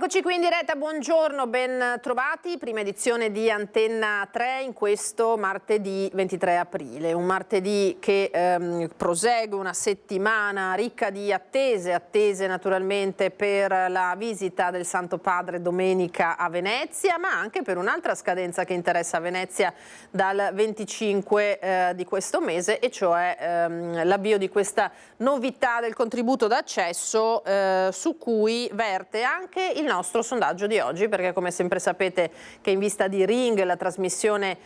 Eccoci qui in diretta, buongiorno, ben trovati, prima edizione di Antenna 3 in questo martedì 23 aprile, un martedì che prosegue una settimana ricca di attese naturalmente per la visita del Santo Padre domenica a Venezia, ma anche per un'altra scadenza che interessa Venezia dal 25 di questo mese, e cioè l'avvio di questa novità del contributo d'accesso su cui verte anche il nostro sondaggio di oggi, perché come sempre sapete che in vista di Ring, la trasmissione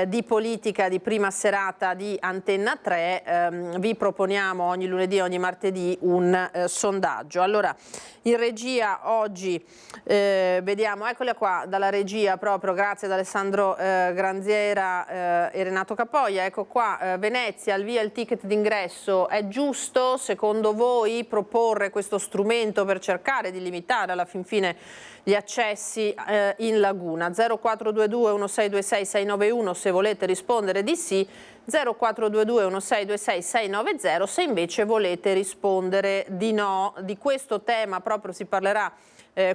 di politica di prima serata di Antenna 3, vi proponiamo ogni lunedì e ogni martedì un sondaggio. Allora, in regia oggi vediamo, eccola qua dalla regia proprio, grazie ad Alessandro Granziera e Renato Capoglia, ecco qua, Venezia, al via il ticket d'ingresso. È giusto secondo voi proporre questo strumento per cercare di limitare alla fin fine gli accessi in laguna? 0422 1626 691 se volete rispondere di sì, 0422 1626 690 se invece volete rispondere di no. Di questo tema proprio si parlerà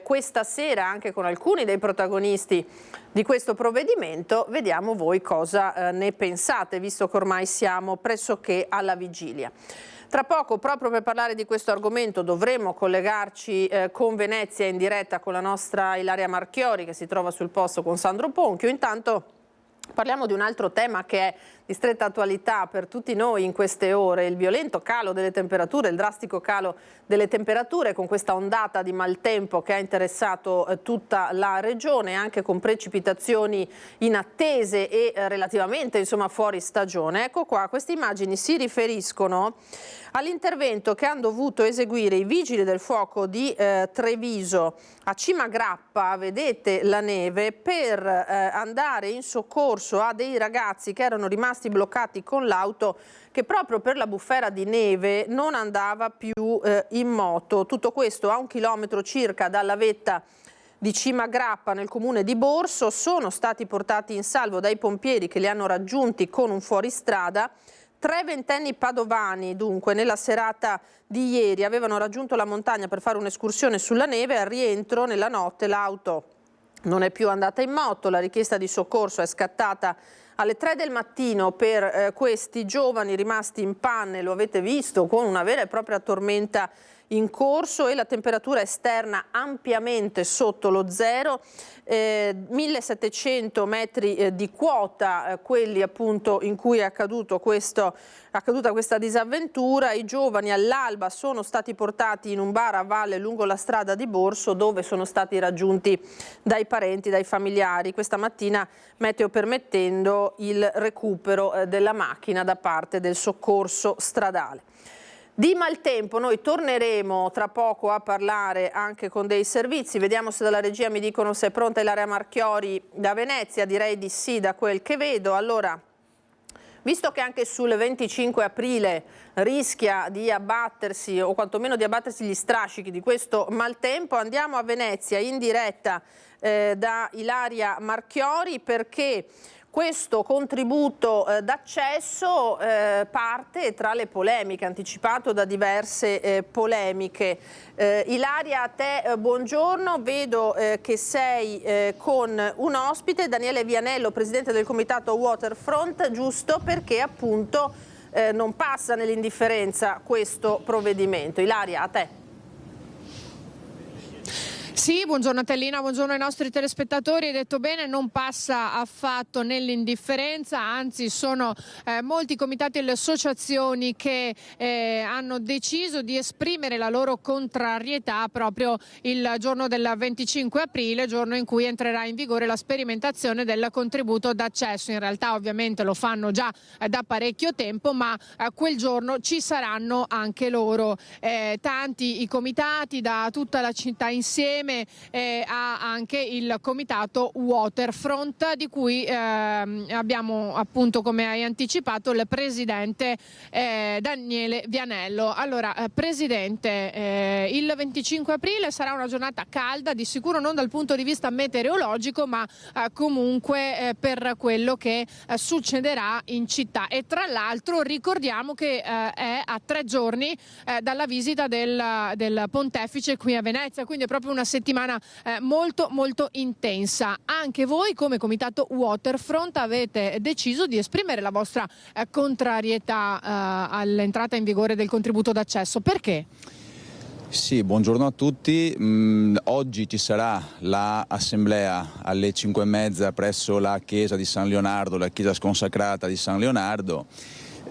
questa sera anche con alcuni dei protagonisti di questo provvedimento. Vediamo voi cosa ne pensate, visto che ormai siamo pressoché alla vigilia. Tra poco, proprio per parlare di questo argomento, dovremo collegarci con Venezia in diretta con la nostra Ilaria Marchiori, che si trova sul posto con Sandro Ponchio. Intanto parliamo di un altro tema che è di stretta attualità per tutti noi in queste ore: il violento calo delle temperature, il drastico calo delle temperature con questa ondata di maltempo che ha interessato tutta la regione, anche con precipitazioni inattese e relativamente insomma fuori stagione. Ecco qua, queste immagini si riferiscono all'intervento che hanno dovuto eseguire i vigili del fuoco di Treviso a Cima Grappa, vedete la neve, per andare in soccorso a dei ragazzi che erano rimasti bloccati con l'auto che proprio per la bufera di neve non andava più in moto. Tutto questo a 1 chilometro circa dalla vetta di Cima Grappa nel comune di Borso. Sono stati portati in salvo dai pompieri che li hanno raggiunti con un fuoristrada. 3 ventenni padovani dunque nella serata di ieri avevano raggiunto la montagna per fare un'escursione sulla neve. Al rientro nella notte l'auto non è più andata in moto, la richiesta di soccorso è scattata alle 3 del mattino per questi giovani rimasti in panne, lo avete visto, con una vera e propria tormenta in corso e la temperatura esterna ampiamente sotto lo zero, 1700 metri di quota, quelli appunto in cui è accaduta questa disavventura. I giovani all'alba sono stati portati in un bar a valle lungo la strada di Borso, dove sono stati raggiunti dai parenti, dai familiari. Questa mattina, meteo permettendo, il recupero della macchina da parte del soccorso stradale. Di maltempo noi torneremo tra poco a parlare anche con dei servizi. Vediamo se dalla regia mi dicono se è pronta Ilaria Marchiori da Venezia. Direi di sì da quel che vedo. Allora, visto che anche sul 25 aprile rischia di abbattersi, o quantomeno di abbattersi gli strascichi di questo maltempo, andiamo a Venezia in diretta da Ilaria Marchiori, perché questo contributo d'accesso parte tra le polemiche, anticipato da diverse polemiche. Ilaria, a te buongiorno, vedo che sei con un ospite, Daniele Vianello, presidente del comitato Waterfront, giusto perché appunto non passa nell'indifferenza questo provvedimento. Ilaria, a te. Sì, buongiorno Tellina, buongiorno ai nostri telespettatori. Hai detto bene, non passa affatto nell'indifferenza, anzi sono molti comitati e le associazioni che hanno deciso di esprimere la loro contrarietà proprio il giorno del 25 aprile, giorno in cui entrerà in vigore la sperimentazione del contributo d'accesso. In realtà ovviamente lo fanno già da parecchio tempo, ma quel giorno ci saranno anche loro. Tanti i comitati da tutta la città insieme, ha anche il comitato Waterfront, di cui abbiamo appunto, come hai anticipato, il presidente Daniele Vianello. Allora, presidente, il 25 aprile sarà una giornata calda, di sicuro non dal punto di vista meteorologico, ma comunque per quello che succederà in città. E tra l'altro ricordiamo che è a 3 giorni dalla visita del pontefice qui a Venezia, quindi è proprio una settimana settimana molto intensa. Anche voi come Comitato Waterfront avete deciso di esprimere la vostra contrarietà all'entrata in vigore del contributo d'accesso. Perché? Sì, buongiorno a tutti. Oggi ci sarà l'assemblea alle 5:30 presso la chiesa di San Leonardo, la chiesa sconsacrata di San Leonardo.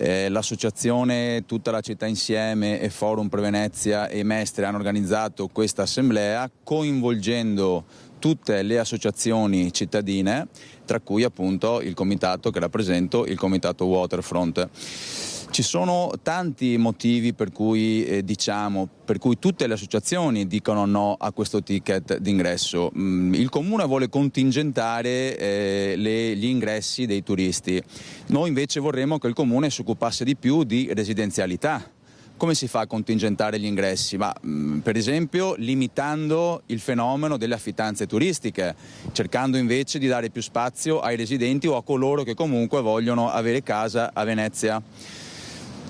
L'associazione Tutta la città insieme e Forum per Venezia e Mestre hanno organizzato questa assemblea coinvolgendo tutte le associazioni cittadine, tra cui appunto il comitato che rappresento, il Comitato Waterfront. Ci sono tanti motivi per cui tutte le associazioni dicono no a questo ticket d'ingresso. Il Comune vuole contingentare gli ingressi dei turisti. Noi invece vorremmo che il Comune si occupasse di più di residenzialità. Come si fa a contingentare gli ingressi? Per esempio limitando il fenomeno delle affittanze turistiche, cercando invece di dare più spazio ai residenti o a coloro che comunque vogliono avere casa a Venezia.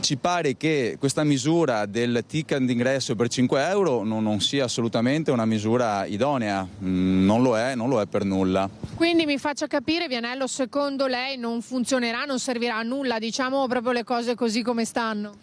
Ci pare che questa misura del ticket d'ingresso per 5 euro non sia assolutamente una misura idonea, non lo è per nulla. Quindi mi faccia capire, Vianello, secondo lei non funzionerà, non servirà a nulla, diciamo proprio le cose così come stanno?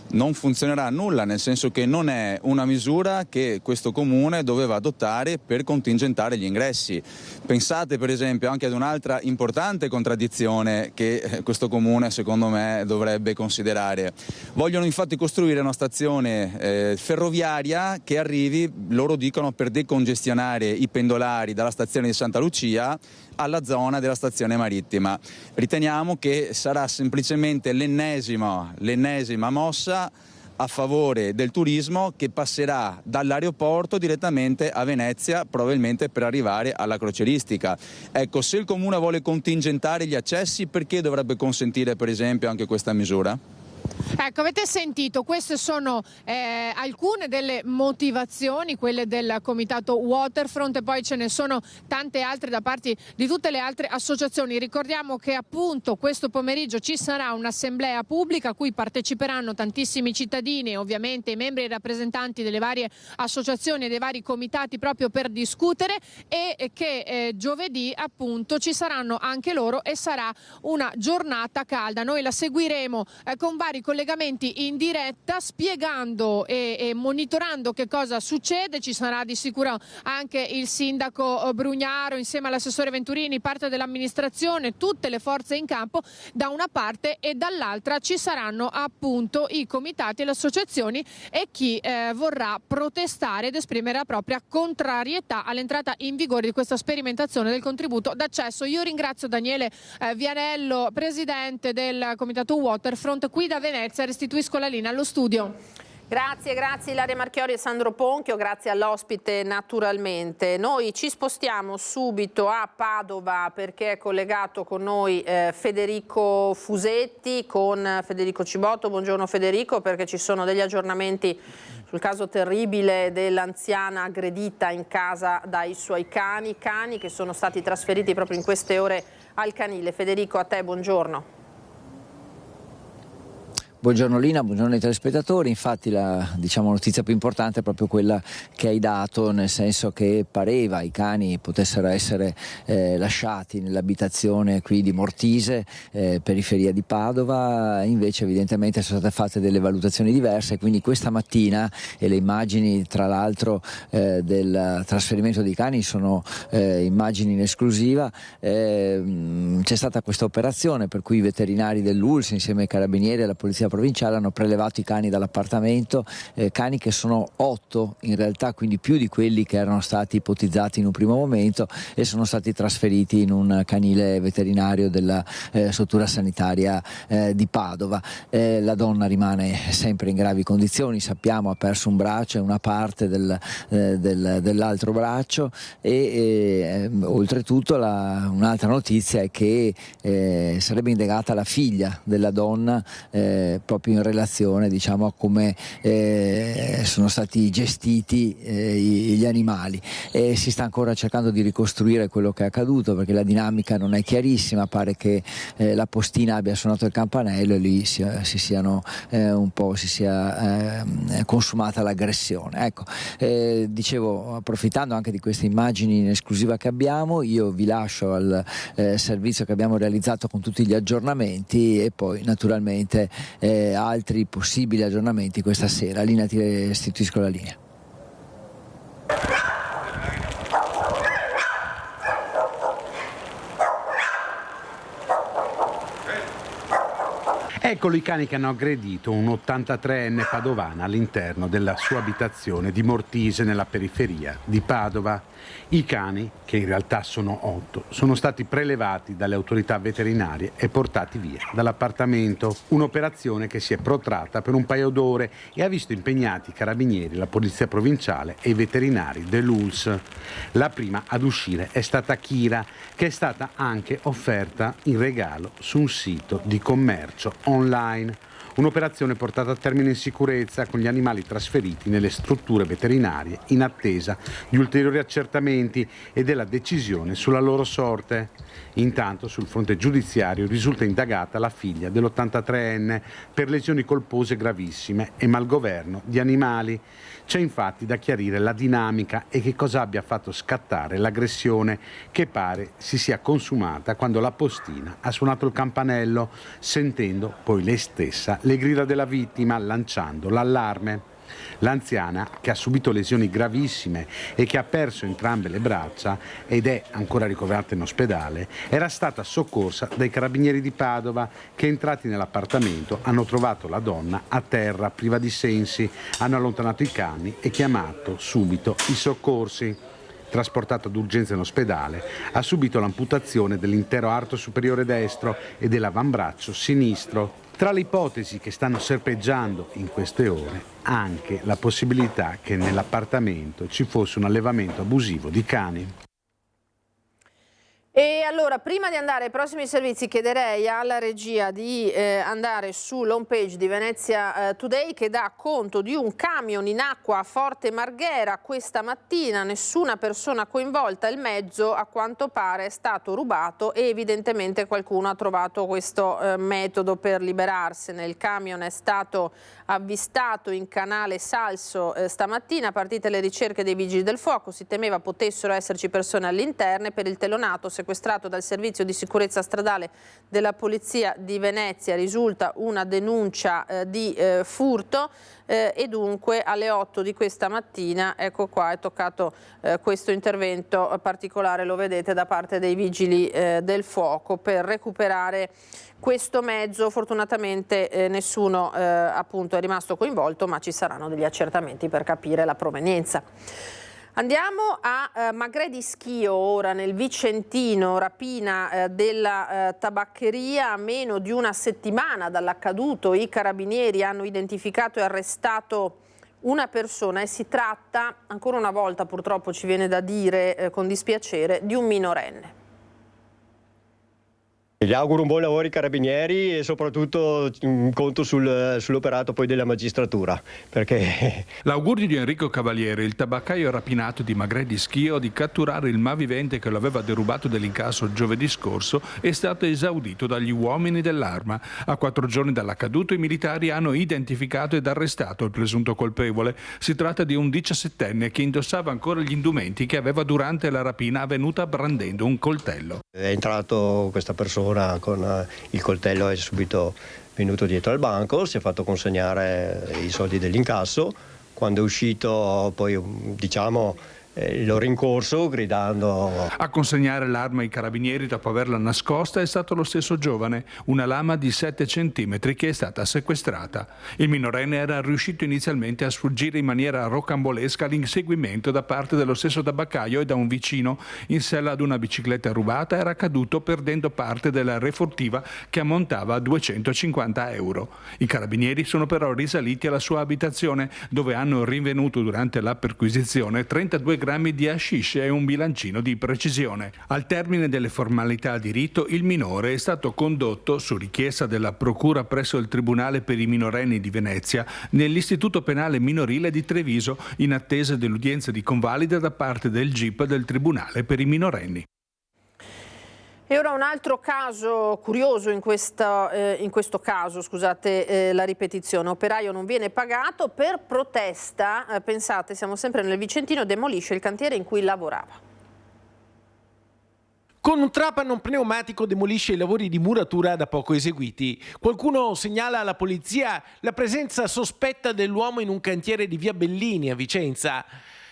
Non funzionerà a nulla, nel senso che non è una misura che questo Comune doveva adottare per contingentare gli ingressi. Pensate per esempio anche ad un'altra importante contraddizione che questo Comune secondo me dovrebbe considerare. Vogliono infatti costruire una stazione ferroviaria che arrivi, loro dicono, per decongestionare i pendolari dalla stazione di Santa Lucia alla zona della stazione marittima. Riteniamo che sarà semplicemente l'ennesima mossa a favore del turismo che passerà dall'aeroporto direttamente a Venezia, probabilmente per arrivare alla crocieristica. Ecco, se il Comune vuole contingentare gli accessi, perché dovrebbe consentire per esempio anche questa misura? Ecco, avete sentito, queste sono alcune delle motivazioni, quelle del Comitato Waterfront, e poi ce ne sono tante altre da parte di tutte le altre associazioni. Ricordiamo che appunto questo pomeriggio ci sarà un'assemblea pubblica a cui parteciperanno tantissimi cittadini e ovviamente i membri e i rappresentanti delle varie associazioni e dei vari comitati proprio per discutere, e che giovedì appunto ci saranno anche loro e sarà una giornata calda. Noi la seguiremo con vari collegamenti in diretta, spiegando e monitorando che cosa succede. Ci sarà di sicuro anche il sindaco Brugnaro insieme all'assessore Venturini, parte dell'amministrazione, tutte le forze in campo da una parte, e dall'altra ci saranno appunto i comitati e le associazioni e chi vorrà protestare ed esprimere la propria contrarietà all'entrata in vigore di questa sperimentazione del contributo d'accesso. Io ringrazio Daniele Vianello, presidente del Comitato Waterfront qui da Venezia. Restituisco la linea allo studio. Grazie Ilaria Marchiori e Sandro Ponchio, grazie all'ospite naturalmente. Noi ci spostiamo subito a Padova perché è collegato con noi Federico Fusetti con Federico Cibotto. Buongiorno Federico, perché ci sono degli aggiornamenti sul caso terribile dell'anziana aggredita in casa dai suoi cani che sono stati trasferiti proprio in queste ore al canile. Federico, a te buongiorno. Buongiorno Lina, buongiorno ai telespettatori. Infatti la notizia più importante è proprio quella che hai dato, nel senso che pareva i cani potessero essere lasciati nell'abitazione qui di Mortise, periferia di Padova. Invece evidentemente sono state fatte delle valutazioni diverse, quindi questa mattina, e le immagini tra l'altro del trasferimento dei cani sono immagini in esclusiva, c'è stata questa operazione per cui i veterinari dell'ULSS insieme ai carabinieri e alla polizia provinciale hanno prelevato i cani dall'appartamento, cani che sono 8 in realtà, quindi più di quelli che erano stati ipotizzati in un primo momento, e sono stati trasferiti in un canile veterinario della struttura sanitaria di Padova. La donna rimane sempre in gravi condizioni, sappiamo ha perso un braccio e una parte dell'altro braccio, e oltretutto un'altra notizia è che sarebbe indagata la figlia della donna proprio in relazione, diciamo, a come sono stati gestiti gli animali, e si sta ancora cercando di ricostruire quello che è accaduto, perché la dinamica non è chiarissima. Pare che la postina abbia suonato il campanello e lì si sia consumata l'aggressione. Ecco, dicevo, approfittando anche di queste immagini in esclusiva che abbiamo, io vi lascio al servizio che abbiamo realizzato con tutti gli aggiornamenti, e poi naturalmente altri possibili aggiornamenti questa sera. Lina, ti restituisco la linea. Eccolo i cani che hanno aggredito un 83enne padovana all'interno della sua abitazione di Mortise, nella periferia di Padova. I cani, che in realtà sono 8, sono stati prelevati dalle autorità veterinarie e portati via dall'appartamento. Un'operazione che si è protratta per un paio d'ore e ha visto impegnati i carabinieri, la polizia provinciale e i veterinari dell'ULSS. La prima ad uscire è stata Kira, che è stata anche offerta in regalo su un sito di commercio online. Un'operazione portata a termine in sicurezza, con gli animali trasferiti nelle strutture veterinarie in attesa di ulteriori accertamenti e della decisione sulla loro sorte. Intanto sul fronte giudiziario risulta indagata la figlia dell'83enne per lesioni colpose gravissime e malgoverno di animali. C'è infatti da chiarire la dinamica e che cosa abbia fatto scattare l'aggressione, che pare si sia consumata quando la postina ha suonato il campanello, sentendo poi lei stessa le grida della vittima, lanciando l'allarme. L'anziana, che ha subito lesioni gravissime e che ha perso entrambe le braccia ed è ancora ricoverata in ospedale, era stata soccorsa dai carabinieri di Padova, che, entrati nell'appartamento, hanno trovato la donna a terra, priva di sensi, hanno allontanato i cani e chiamato subito i soccorsi. Trasportato d'urgenza in ospedale, ha subito l'amputazione dell'intero arto superiore destro e dell'avambraccio sinistro. Tra le ipotesi che stanno serpeggiando in queste ore, anche la possibilità che nell'appartamento ci fosse un allevamento abusivo di cani. E allora, prima di andare ai prossimi servizi, chiederei alla regia di andare sull'home page di Venezia Today, che dà conto di un camion in acqua a Forte Marghera questa mattina. Nessuna persona coinvolta, il mezzo a quanto pare è stato rubato e evidentemente qualcuno ha trovato questo metodo per liberarsene. Il camion è stato avvistato in canale Salso stamattina, partite le ricerche dei vigili del fuoco, si temeva potessero esserci persone all'interno. Per il telonato sequestrato dal servizio di sicurezza stradale della polizia di Venezia risulta una denuncia di furto e dunque alle 8 di questa mattina, ecco qua, è toccato questo intervento particolare, lo vedete, da parte dei vigili del fuoco per recuperare questo mezzo. Fortunatamente nessuno appunto è rimasto coinvolto, ma ci saranno degli accertamenti per capire la provenienza. Andiamo a Magrè di Schio, ora nel Vicentino, rapina della tabaccheria. A meno di una settimana dall'accaduto, i carabinieri hanno identificato e arrestato una persona e si tratta, ancora una volta purtroppo ci viene da dire con dispiacere, di un minorenne. Gli auguro un buon lavoro ai carabinieri e soprattutto conto sull'operato poi della magistratura, perché... L'augurio di Enrico Cavaliere, il tabaccaio rapinato di Magrè di Schio, di catturare il malvivente che lo aveva derubato dell'incasso giovedì scorso è stato esaudito dagli uomini dell'Arma. A 4 giorni dall'accaduto i militari hanno identificato ed arrestato il presunto colpevole. Si tratta di un 17enne che indossava ancora gli indumenti che aveva durante la rapina avvenuta brandendo un coltello. È entrato questa persona con il coltello, è subito venuto dietro al banco, si è fatto consegnare i soldi dell'incasso. Quando è uscito poi l'ho rincorso gridando. A consegnare l'arma ai carabinieri dopo averla nascosta è stato lo stesso giovane, una lama di 7 centimetri che è stata sequestrata. Il minorenne era riuscito inizialmente a sfuggire in maniera rocambolesca all'inseguimento da parte dello stesso tabaccaio e da un vicino. In sella ad una bicicletta rubata era caduto perdendo parte della refurtiva che ammontava a 250 euro. I carabinieri sono però risaliti alla sua abitazione, dove hanno rinvenuto durante la perquisizione 32 grammi grammi di hashish e un bilancino di precisione. Al termine delle formalità di rito, il minore è stato condotto, su richiesta della Procura presso il Tribunale per i minorenni di Venezia, nell'Istituto Penale Minorile di Treviso, in attesa dell'udienza di convalida da parte del GIP del Tribunale per i minorenni. E ora un altro caso curioso in questo caso, scusate la ripetizione, operaio non viene pagato per protesta, pensate, siamo sempre nel Vicentino, demolisce il cantiere in cui lavorava. Con un trapano pneumatico demolisce i lavori di muratura da poco eseguiti. Qualcuno segnala alla polizia la presenza sospetta dell'uomo in un cantiere di via Bellini a Vicenza.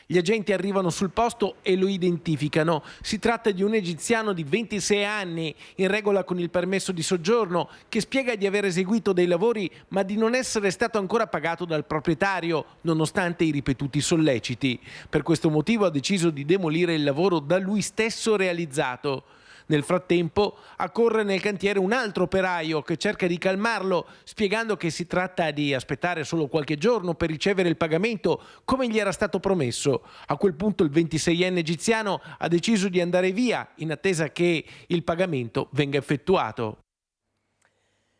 Gli agenti arrivano sul posto e lo identificano. Si tratta di un egiziano di 26 anni, in regola con il permesso di soggiorno, che spiega di aver eseguito dei lavori ma di non essere stato ancora pagato dal proprietario, nonostante i ripetuti solleciti. Per questo motivo ha deciso di demolire il lavoro da lui stesso realizzato. Nel frattempo accorre nel cantiere un altro operaio che cerca di calmarlo, spiegando che si tratta di aspettare solo qualche giorno per ricevere il pagamento come gli era stato promesso. A quel punto il 26enne egiziano ha deciso di andare via in attesa che il pagamento venga effettuato.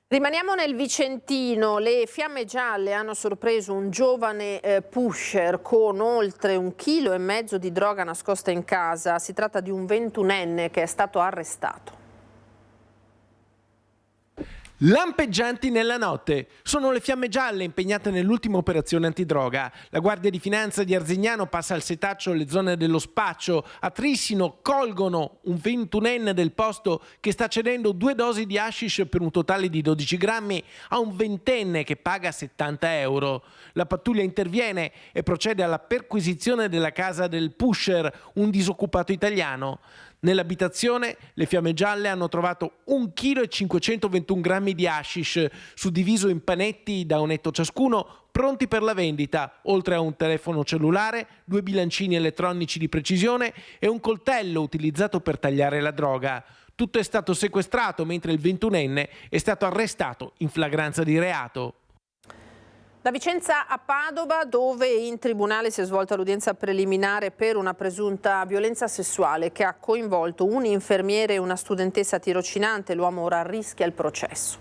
Rimaniamo nel Vicentino, le fiamme gialle hanno sorpreso un giovane pusher con oltre 1,5 kg di droga nascosta in casa. Si tratta di un 21enne che è stato arrestato. Lampeggianti nella notte. Sono le fiamme gialle impegnate nell'ultima operazione antidroga. La Guardia di Finanza di Arzignano passa al setaccio le zone dello Spaccio. A Trissino colgono un 21enne del posto che sta cedendo 2 dosi di hashish per un totale di 12 grammi a un 20enne che paga 70 euro. La pattuglia interviene e procede alla perquisizione della casa del pusher, un disoccupato italiano. Nell'abitazione le fiamme gialle hanno trovato 1,521 kg di hashish, suddiviso in panetti da 1 etto ciascuno, pronti per la vendita, oltre a un telefono cellulare, 2 bilancini elettronici di precisione e un coltello utilizzato per tagliare la droga. Tutto è stato sequestrato mentre il 21enne è stato arrestato in flagranza di reato. Da Vicenza a Padova, dove in tribunale si è svolta l'udienza preliminare per una presunta violenza sessuale che ha coinvolto un infermiere e una studentessa tirocinante. L'uomo ora rischia il processo.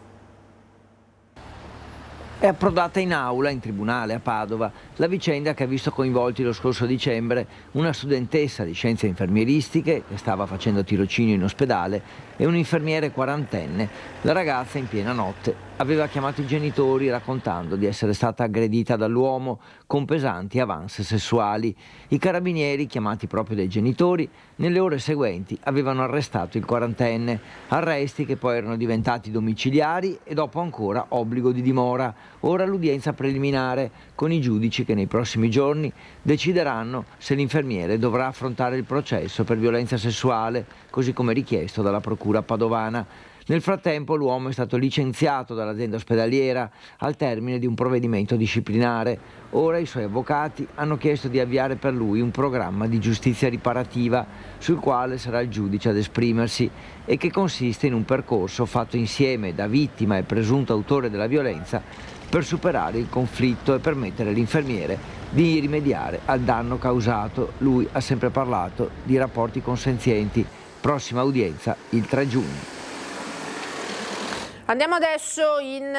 È approdata in aula, in tribunale a Padova, la vicenda che ha visto coinvolti lo scorso dicembre una studentessa di scienze infermieristiche che stava facendo tirocinio in ospedale e un infermiere quarantenne. La ragazza in piena notte aveva chiamato i genitori raccontando di essere stata aggredita dall'uomo con pesanti avance sessuali. I carabinieri, chiamati proprio dai genitori, nelle ore seguenti avevano arrestato il quarantenne, arresti che poi erano diventati domiciliari e dopo ancora obbligo di dimora. Ora l'udienza preliminare con i giudici che nei prossimi giorni decideranno se l'infermiere dovrà affrontare il processo per violenza sessuale, così come richiesto dalla procura padovana. Nel frattempo l'uomo è stato licenziato dall'azienda ospedaliera al termine di un provvedimento disciplinare. Ora i suoi avvocati hanno chiesto di avviare per lui un programma di giustizia riparativa sul quale sarà il giudice ad esprimersi e che consiste in un percorso fatto insieme da vittima e presunto autore della violenza per superare il conflitto e permettere all'infermiere di rimediare al danno causato. Lui ha sempre parlato di rapporti consenzienti. Prossima udienza il 3 giugno. Andiamo adesso in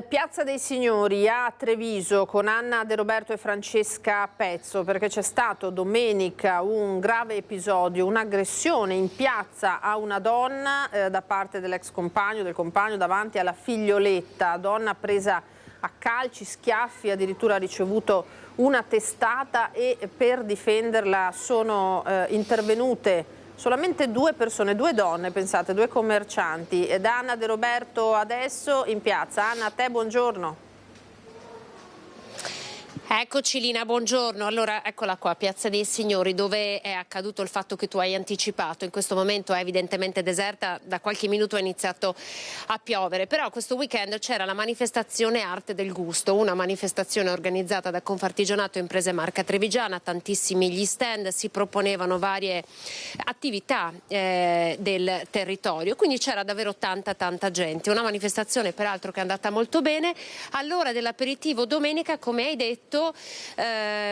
Piazza dei Signori a Treviso con Anna De Roberto e Francesca Pezzo, perché c'è stato domenica un grave episodio, un'aggressione in piazza a una donna da parte dell'ex compagno, del compagno davanti alla figlioletta, donna presa a calci, schiaffi, addirittura ha ricevuto una testata e per difenderla sono intervenute solamente 2 persone, 2 donne, pensate, 2 commercianti. Ed Anna De Roberto adesso in piazza. Anna, a te buongiorno. Eccoci Lina, buongiorno. Allora eccola qua, Piazza dei Signori, dove è accaduto il fatto che tu hai anticipato. In questo momento è evidentemente deserta, da qualche minuto è iniziato a piovere, però questo weekend c'era la manifestazione Arte del Gusto, una manifestazione organizzata da Confartigianato e Imprese Marca Trevigiana, tantissimi gli stand, si proponevano varie attività del territorio, quindi c'era davvero tanta gente, una manifestazione peraltro che è andata molto bene. All'ora dell'aperitivo domenica, come hai detto, fatto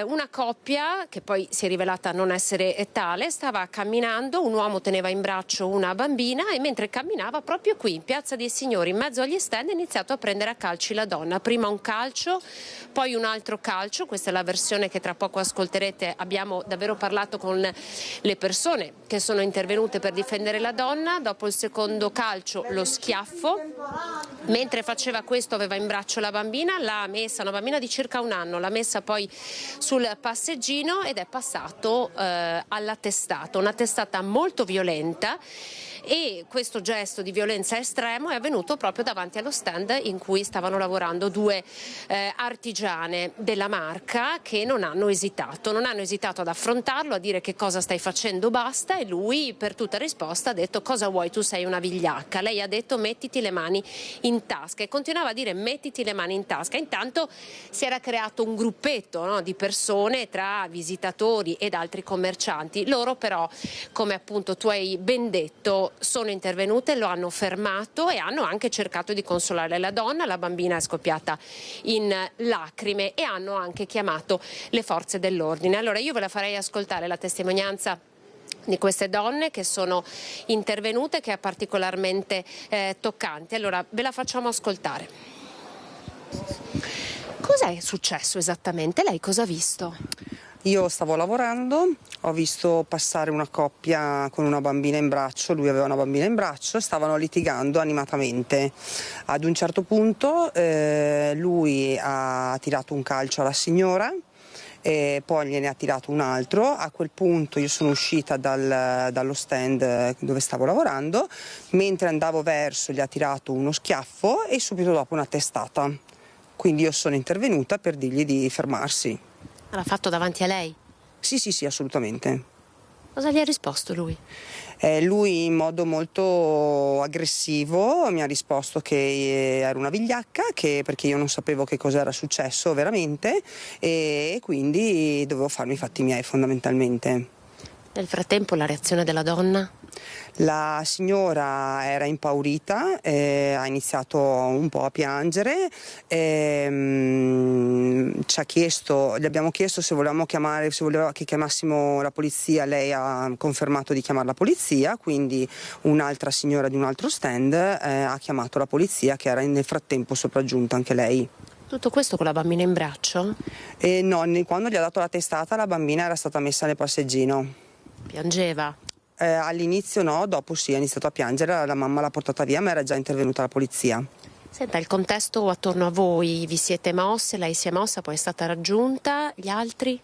una coppia, che poi si è rivelata non essere tale, stava camminando, un uomo teneva in braccio una bambina e mentre camminava proprio qui in Piazza dei Signori, in mezzo agli stand, ha iniziato a prendere a calci la donna. Prima un calcio, poi un altro calcio, questa è la versione che tra poco ascolterete. Abbiamo davvero parlato con le persone che sono intervenute per difendere la donna. Dopo il secondo calcio lo schiaffo, mentre faceva questo aveva in braccio la bambina, l'ha messa, una bambina di circa 1 anno, l'ha messa poi sul passeggino ed è passato alla testata, una testata molto violenta. E questo gesto di violenza estremo è avvenuto proprio davanti allo stand in cui stavano lavorando 2 artigiane della marca che non hanno esitato ad affrontarlo, a dire che cosa stai facendo, basta, e lui per tutta risposta ha detto: cosa vuoi, tu sei una vigliacca. Lei ha detto mettiti le mani in tasca e continuava a dire mettiti le mani in tasca. Intanto si era creato un gruppetto, no, di persone tra visitatori ed altri commercianti. Loro però, come appunto tu hai ben detto, sono intervenute, lo hanno fermato e hanno anche cercato di consolare la donna. La bambina è scoppiata in lacrime e hanno anche chiamato le forze dell'ordine. Allora io ve la farei ascoltare la testimonianza di queste donne che sono intervenute, che è particolarmente toccante. Allora ve la facciamo ascoltare. Cos'è successo esattamente? Lei cosa ha visto? Io stavo lavorando, ho visto passare una coppia con una bambina in braccio, lui aveva una bambina in braccio, stavano litigando animatamente. Ad un certo punto lui ha tirato un calcio alla signora, e poi gliene ha tirato un altro. A quel punto io sono uscita dallo stand dove stavo lavorando, mentre andavo verso gli ha tirato uno schiaffo e subito dopo una testata. Quindi io sono intervenuta per dirgli di fermarsi. L'ha fatto davanti a lei? Sì, assolutamente. Cosa gli ha risposto lui? Lui in modo molto aggressivo mi ha risposto che era una vigliacca, perché io non sapevo che cosa era successo veramente e quindi dovevo farmi i fatti miei fondamentalmente. Nel frattempo la reazione della donna? La signora era impaurita, ha iniziato un po' a piangere, gli abbiamo chiesto se voleva che chiamassimo la polizia. Lei ha confermato di chiamare la polizia, quindi un'altra signora di un altro stand ha chiamato la polizia, che era nel frattempo sopraggiunta anche lei. Tutto questo con la bambina in braccio? No, quando gli ha dato la testata la bambina era stata messa nel passeggino. Piangeva? All'inizio no, dopo sì, ha iniziato a piangere, la mamma l'ha portata via, ma era già intervenuta la polizia. Senta, il contesto attorno a voi, vi siete mosse, lei si è mossa, poi è stata raggiunta, gli altri?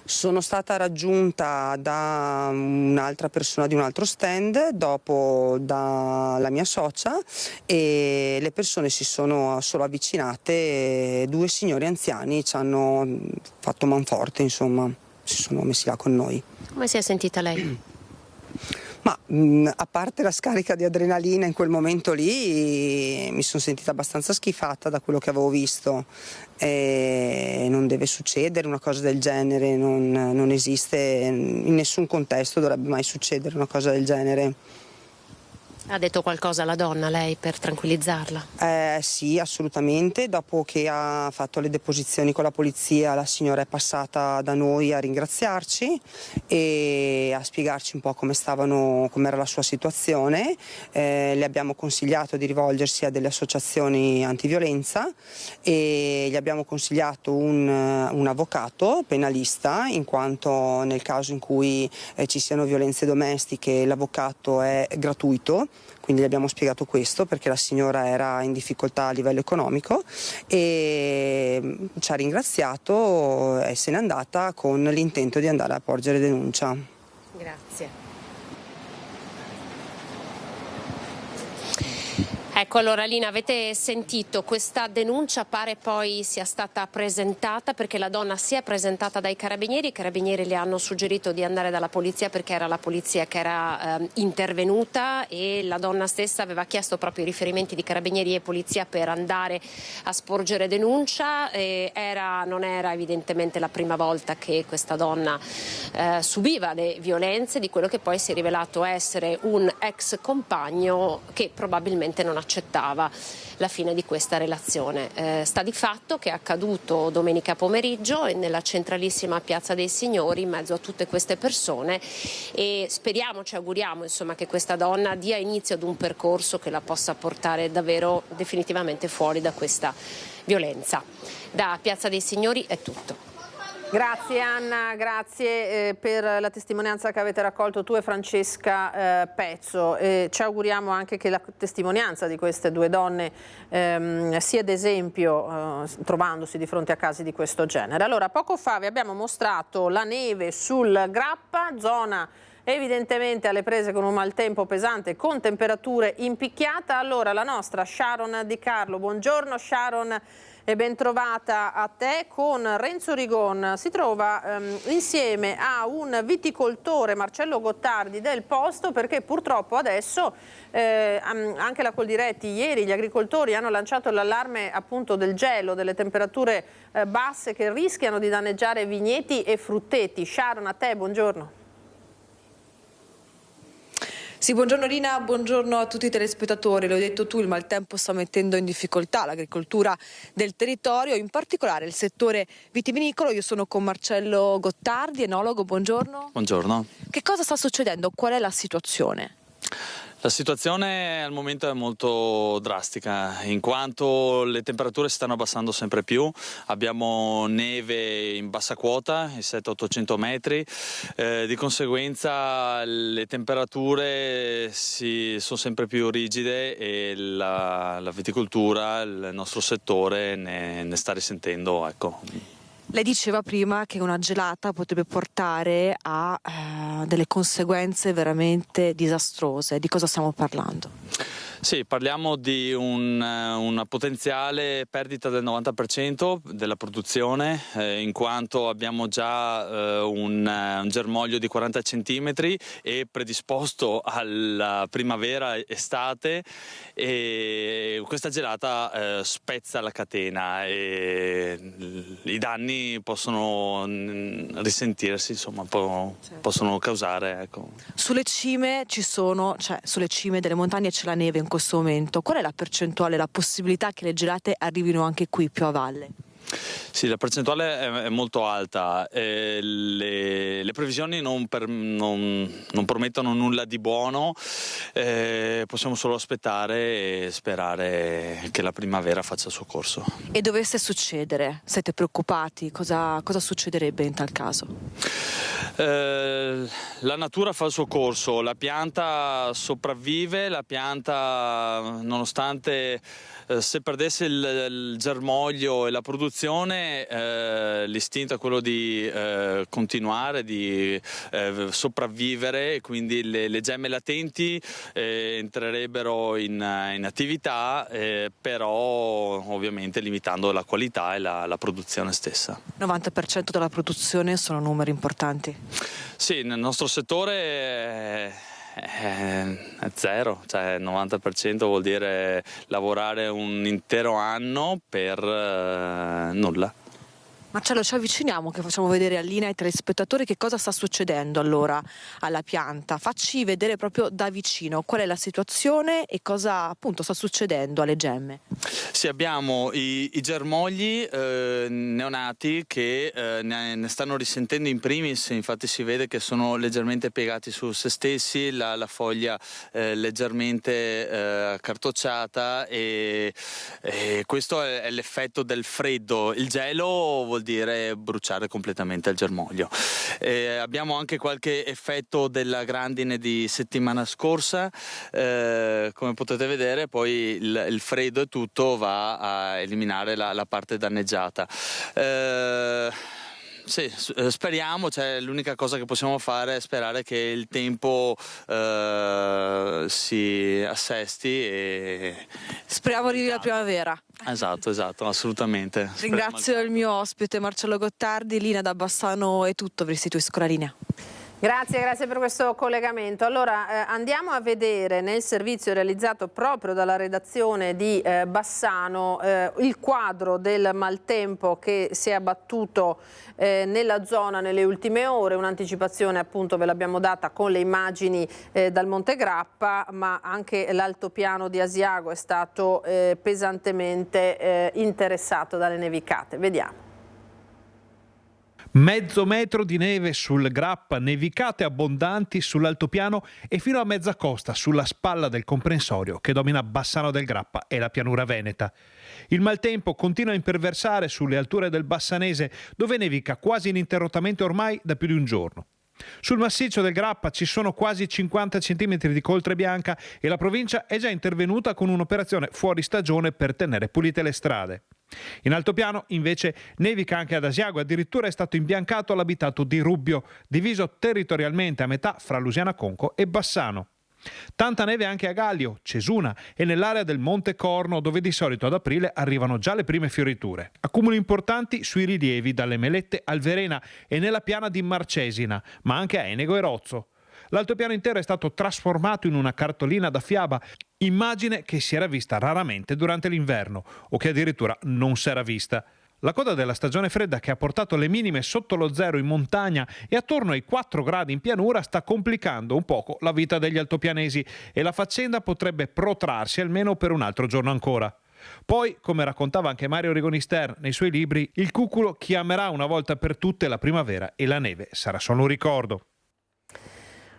Sono stata raggiunta da un'altra persona di un altro stand, dopo dalla mia socia, e le persone si sono solo avvicinate, 2 signori anziani ci hanno fatto manforte, insomma, si sono messi là con noi. Come si è sentita lei? Ma a parte la scarica di adrenalina in quel momento lì, mi sono sentita abbastanza schifata da quello che avevo visto. Non deve succedere una cosa del genere, non esiste, in nessun contesto dovrebbe mai succedere una cosa del genere. Ha detto qualcosa alla donna lei per tranquillizzarla? Sì, assolutamente. Dopo che ha fatto le deposizioni con la polizia, la signora è passata da noi a ringraziarci e a spiegarci un po' com'era la sua situazione. Le abbiamo consigliato di rivolgersi a delle associazioni antiviolenza e gli abbiamo consigliato un avvocato penalista, in quanto nel caso in cui ci siano violenze domestiche l'avvocato è gratuito. Quindi gli abbiamo spiegato questo, perché la signora era in difficoltà a livello economico, e ci ha ringraziato e se n'è andata con l'intento di andare a porgere denuncia. Grazie. Ecco, allora Lina, avete sentito, questa denuncia pare poi sia stata presentata perché la donna si è presentata dai carabinieri, i carabinieri le hanno suggerito di andare dalla polizia perché era la polizia che era intervenuta e la donna stessa aveva chiesto proprio i riferimenti di carabinieri e polizia per andare a sporgere denuncia. Non era evidentemente la prima volta che questa donna subiva le violenze di quello che poi si è rivelato essere un ex compagno che probabilmente non accetta accettava la fine di questa relazione. Sta di fatto che è accaduto domenica pomeriggio e nella centralissima Piazza dei Signori, in mezzo a tutte queste persone, e speriamo, ci auguriamo insomma che questa donna dia inizio ad un percorso che la possa portare davvero definitivamente fuori da questa violenza. Da Piazza dei Signori è tutto. Grazie Anna, grazie per la testimonianza che avete raccolto tu e Francesca Pezzo. Ci auguriamo anche che la testimonianza di queste due donne sia d'esempio trovandosi di fronte a casi di questo genere. Allora, poco fa vi abbiamo mostrato la neve sul Grappa, zona evidentemente alle prese con un maltempo pesante, con temperature impicchiate. Allora, la nostra Sharon Di Carlo, buongiorno Sharon. E ben trovata a te. Con Renzo Rigon si trova insieme a un viticoltore, Marcello Gottardi, del posto, perché purtroppo adesso anche la Coldiretti ieri gli agricoltori hanno lanciato l'allarme appunto del gelo, delle temperature basse che rischiano di danneggiare vigneti e frutteti. Sharon, a te, buongiorno. Sì, buongiorno Rina, buongiorno a tutti i telespettatori. L'hai detto tu, il maltempo sta mettendo in difficoltà l'agricoltura del territorio, in particolare il settore vitivinicolo. Io sono con Marcello Gottardi, enologo, buongiorno. Buongiorno. Che cosa sta succedendo? Qual è la situazione? La situazione al momento è molto drastica, in quanto le temperature si stanno abbassando sempre più. Abbiamo neve in bassa quota, i 700-800 metri, di conseguenza le temperature sono sempre più rigide e la viticoltura, il nostro settore ne sta risentendo. Ecco. Lei diceva prima che una gelata potrebbe portare a delle conseguenze veramente disastrose. Di cosa stiamo parlando? Sì, parliamo di una potenziale perdita del 90% della produzione, in quanto abbiamo già un germoglio di 40 centimetri e predisposto alla primavera-estate, e questa gelata spezza la catena e i danni possono risentirsi, insomma, possono causare. Ecco. Sulle cime sulle cime delle montagne c'è la neve in questo momento. Qual è la percentuale, la possibilità che le gelate arrivino anche qui più a valle? Sì, la percentuale è molto alta. Le previsioni non promettono nulla di buono. Possiamo solo aspettare e sperare che la primavera faccia il suo corso. E dovesse succedere? Siete preoccupati? Cosa succederebbe in tal caso? La natura fa il suo corso, la pianta sopravvive, la pianta, nonostante se perdesse il germoglio e la produzione, l'istinto è quello di continuare, di sopravvivere, e quindi le gemme latenti entrerebbero in attività, però ovviamente limitando la qualità e la produzione stessa. 90% della produzione sono numeri importanti. Sì, nel nostro settore è zero, cioè 90% vuol dire lavorare un intero anno per nulla. Marcello, ci avviciniamo, che facciamo vedere a Lina e ai telespettatori che cosa sta succedendo allora alla pianta. Facci vedere proprio da vicino qual è la situazione e cosa appunto sta succedendo alle gemme. Sì, abbiamo i germogli neonati che ne stanno risentendo in primis, infatti si vede che sono leggermente piegati su se stessi, la foglia leggermente cartocciata, e questo è l'effetto del freddo. Il gelo vuol dire bruciare completamente il germoglio. Abbiamo anche qualche effetto della grandine di settimana scorsa, come potete vedere. Poi il freddo e tutto va a eliminare la parte danneggiata. Sì, speriamo, cioè, l'unica cosa che possiamo fare è sperare che il tempo si assesti e speriamo arrivi la primavera. Esatto, assolutamente. Ringrazio il mio ospite Marcello Gottardi. Lina da Bassano è tutto, vi restituisco la linea. Grazie per questo collegamento. Allora andiamo a vedere nel servizio realizzato proprio dalla redazione di Bassano il quadro del maltempo che si è abbattuto nella zona nelle ultime ore, un'anticipazione appunto ve l'abbiamo data con le immagini dal Monte Grappa, ma anche l'altopiano di Asiago è stato pesantemente interessato dalle nevicate. Vediamo. Mezzo metro di neve sul Grappa, nevicate abbondanti sull'altopiano e fino a mezza costa sulla spalla del comprensorio che domina Bassano del Grappa e la pianura veneta. Il maltempo continua a imperversare sulle alture del Bassanese, dove nevica quasi ininterrottamente ormai da più di un giorno. Sul massiccio del Grappa ci sono quasi 50 cm di coltre bianca e la provincia è già intervenuta con un'operazione fuori stagione per tenere pulite le strade. In altopiano invece nevica anche ad Asiago, addirittura è stato imbiancato l'abitato di Rubbio, diviso territorialmente a metà fra Lusiana Conco e Bassano. Tanta neve anche a Gallio, Cesuna e nell'area del Monte Corno, dove di solito ad aprile arrivano già le prime fioriture. Accumuli importanti sui rilievi dalle Melette al Verena e nella piana di Marcesina, ma anche a Enego e Rozzo. L'altopiano intero è stato trasformato in una cartolina da fiaba, immagine che si era vista raramente durante l'inverno o che addirittura non si era vista. La coda della stagione fredda che ha portato le minime sotto lo zero in montagna e attorno ai 4 gradi in pianura sta complicando un poco la vita degli altopianesi e la faccenda potrebbe protrarsi almeno per un altro giorno ancora. Poi, come raccontava anche Mario Rigonister nei suoi libri, il cuculo chiamerà una volta per tutte la primavera e la neve sarà solo un ricordo.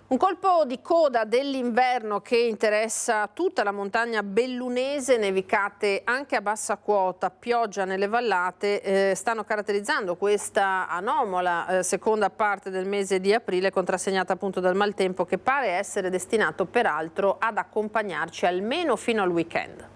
Un colpo di coda dell'inverno che interessa tutta la montagna bellunese, nevicate anche a bassa quota, pioggia nelle vallate, stanno caratterizzando questa anomala seconda parte del mese di aprile, contrassegnata appunto dal maltempo che pare essere destinato peraltro ad accompagnarci almeno fino al weekend.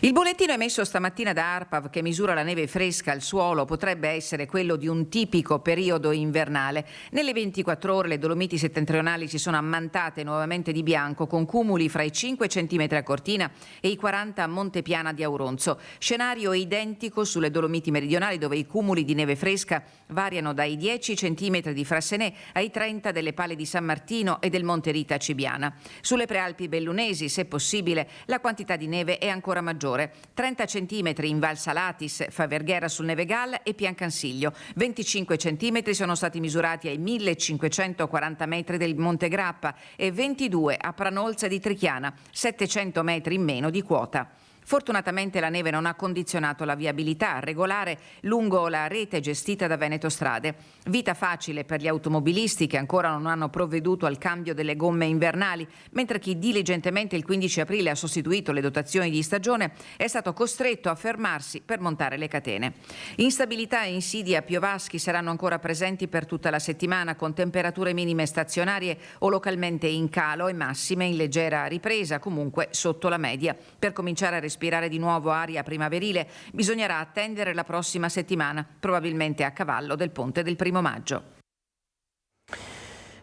Il bollettino emesso stamattina da ARPAV, che misura la neve fresca al suolo, potrebbe essere quello di un tipico periodo invernale. Nelle 24 ore le Dolomiti settentrionali si sono ammantate nuovamente di bianco, con cumuli fra i 5 cm a Cortina e i 40 a Montepiana di Auronzo. Scenario identico sulle Dolomiti meridionali, dove i cumuli di neve fresca variano dai 10 cm di Frassenè ai 30 delle Pale di San Martino e del Monte Rita Cibiana. Sulle prealpi bellunesi, se possibile, la quantità di neve è ancora maggiore. 30 cm in Val Salatis, Faverghera sul Nevegal e Piancansiglio. 25 cm sono stati misurati ai 1540 metri del Monte Grappa e 22 a Pranolza di Trichiana, 700 metri in meno di quota. Fortunatamente la neve non ha condizionato la viabilità regolare lungo la rete gestita da Veneto Strade. Vita facile per gli automobilisti che ancora non hanno provveduto al cambio delle gomme invernali, mentre chi diligentemente il 15 aprile ha sostituito le dotazioni di stagione è stato costretto a fermarsi per montare le catene. Instabilità e insidie a piovaschi saranno ancora presenti per tutta la settimana, con temperature minime stazionarie o localmente in calo e massime in leggera ripresa, comunque sotto la media. Per cominciare a respirare di nuovo aria primaverile bisognerà attendere la prossima settimana, probabilmente a cavallo del ponte del 1° maggio.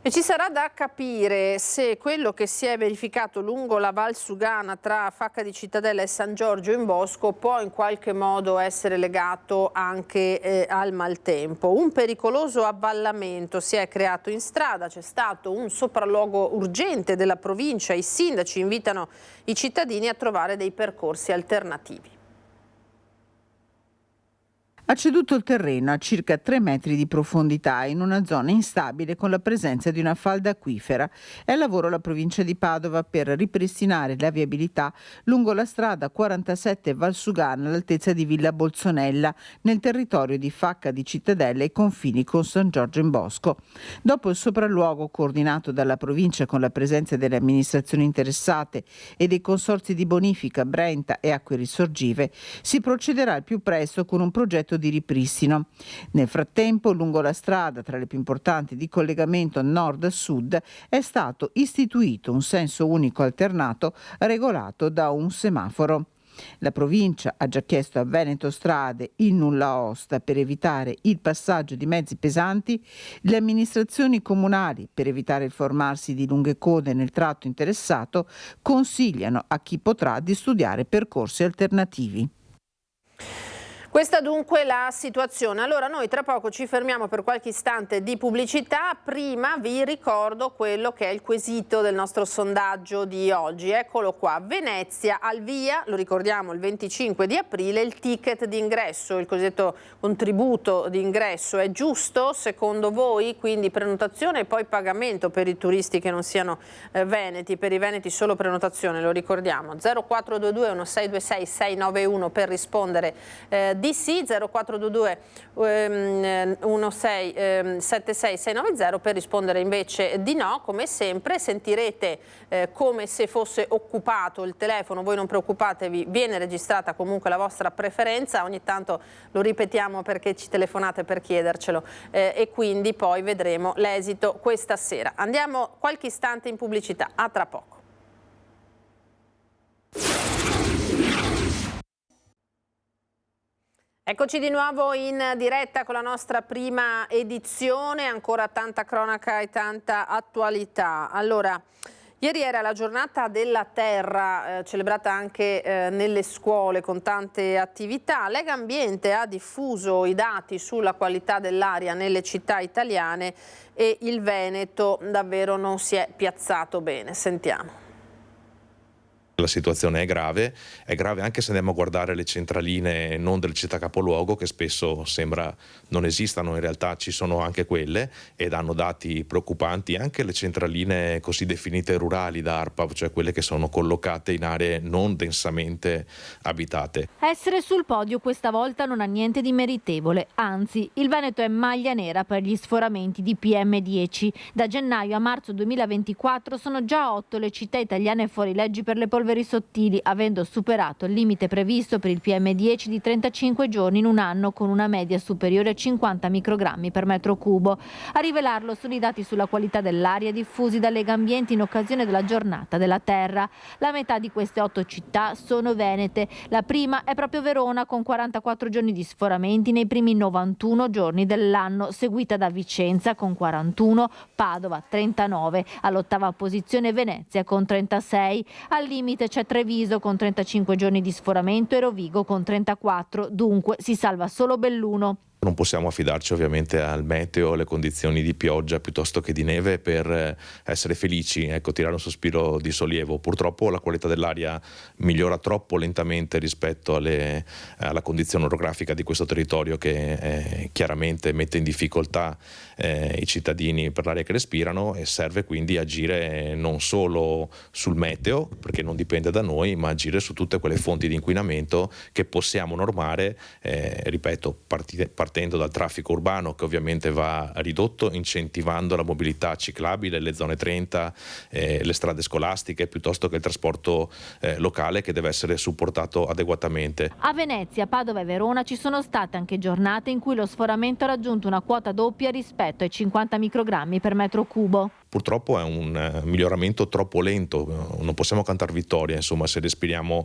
E ci sarà da capire se quello che si è verificato lungo la Val Sugana tra Facca di Cittadella e San Giorgio in Bosco può in qualche modo essere legato anche al maltempo. Un pericoloso avvallamento si è creato in strada, c'è stato un sopralluogo urgente della provincia, i sindaci invitano i cittadini a trovare dei percorsi alternativi. Ha ceduto il terreno a circa 3 metri di profondità in una zona instabile con la presenza di una falda acquifera. È al lavoro la provincia di Padova per ripristinare la viabilità lungo la strada 47 Valsugana all'altezza di Villa Bolzonella nel territorio di Facca di Cittadella e confini con San Giorgio in Bosco. Dopo il sopralluogo coordinato dalla provincia con la presenza delle amministrazioni interessate e dei consorzi di bonifica Brenta e Acque Risorgive, si procederà al più presto con un progetto di ripristino. Nel frattempo, lungo la strada, tra le più importanti di collegamento nord-sud, è stato istituito un senso unico alternato regolato da un semaforo. La provincia ha già chiesto a Veneto Strade il nulla osta per evitare il passaggio di mezzi pesanti. Le amministrazioni comunali, per evitare il formarsi di lunghe code nel tratto interessato, consigliano a chi potrà di studiare percorsi alternativi. Questa dunque la situazione. Allora noi tra poco ci fermiamo per qualche istante di pubblicità, prima vi ricordo quello che è il quesito del nostro sondaggio di oggi, eccolo qua. Venezia al via, lo ricordiamo il 25 di aprile, il ticket di ingresso, il cosiddetto contributo di ingresso è giusto secondo voi? Quindi prenotazione e poi pagamento per i turisti che non siano veneti, per i veneti solo prenotazione, lo ricordiamo. 0422 1626 691 per rispondere di sì, 0422 1676 690 per rispondere invece di no. Come sempre sentirete come se fosse occupato il telefono, voi non preoccupatevi, viene registrata comunque la vostra preferenza, ogni tanto lo ripetiamo perché ci telefonate per chiedercelo e quindi poi vedremo l'esito questa sera. Andiamo qualche istante in pubblicità, a tra poco. Eccoci di nuovo in diretta con la nostra prima edizione, ancora tanta cronaca e tanta attualità. Allora, ieri era la giornata della terra, celebrata anche nelle scuole con tante attività. Legambiente ha diffuso i dati sulla qualità dell'aria nelle città italiane e il Veneto davvero non si è piazzato bene. Sentiamo. La situazione è grave anche se andiamo a guardare le centraline non delle città capoluogo, che spesso sembra non esistano, in realtà ci sono anche quelle ed hanno dati preoccupanti, anche le centraline così definite rurali da ARPAV, cioè quelle che sono collocate in aree non densamente abitate. Essere sul podio questa volta non ha niente di meritevole, anzi il Veneto è maglia nera per gli sforamenti di PM10. Da gennaio a marzo 2024 sono già 8 le città italiane fuori leggi per le polveri sottili, avendo superato il limite previsto per il PM10 di 35 giorni in un anno, con una media superiore a 50 microgrammi per metro cubo. A rivelarlo sono i dati sulla qualità dell'aria diffusi da Legambiente in occasione della giornata della terra. La metà di queste 8 città sono venete. La prima è proprio Verona, con 44 giorni di sforamenti nei primi 91 giorni dell'anno, seguita da Vicenza con 41, Padova 39, all'ottava posizione Venezia con 36. Al limite c'è Treviso con 35 giorni di sforamento e Rovigo con 34, dunque si salva solo Belluno. Non possiamo affidarci ovviamente al meteo, alle condizioni di pioggia piuttosto che di neve per essere felici, ecco, tirare un sospiro di sollievo. Purtroppo la qualità dell'aria migliora troppo lentamente rispetto alla condizione orografica di questo territorio, che chiaramente mette in difficoltà i cittadini per l'aria che respirano, e serve quindi agire non solo sul meteo, perché non dipende da noi, ma agire su tutte quelle fonti di inquinamento che possiamo normare, ripeto, partendo dal traffico urbano, che ovviamente va ridotto, incentivando la mobilità ciclabile, le zone 30, le strade scolastiche, piuttosto che il trasporto locale, che deve essere supportato adeguatamente. A Venezia, Padova e Verona ci sono state anche giornate in cui lo sforamento ha raggiunto una quota doppia rispetto ai 50 microgrammi per metro cubo. Purtroppo è un miglioramento troppo lento, non possiamo cantare vittoria, insomma, se respiriamo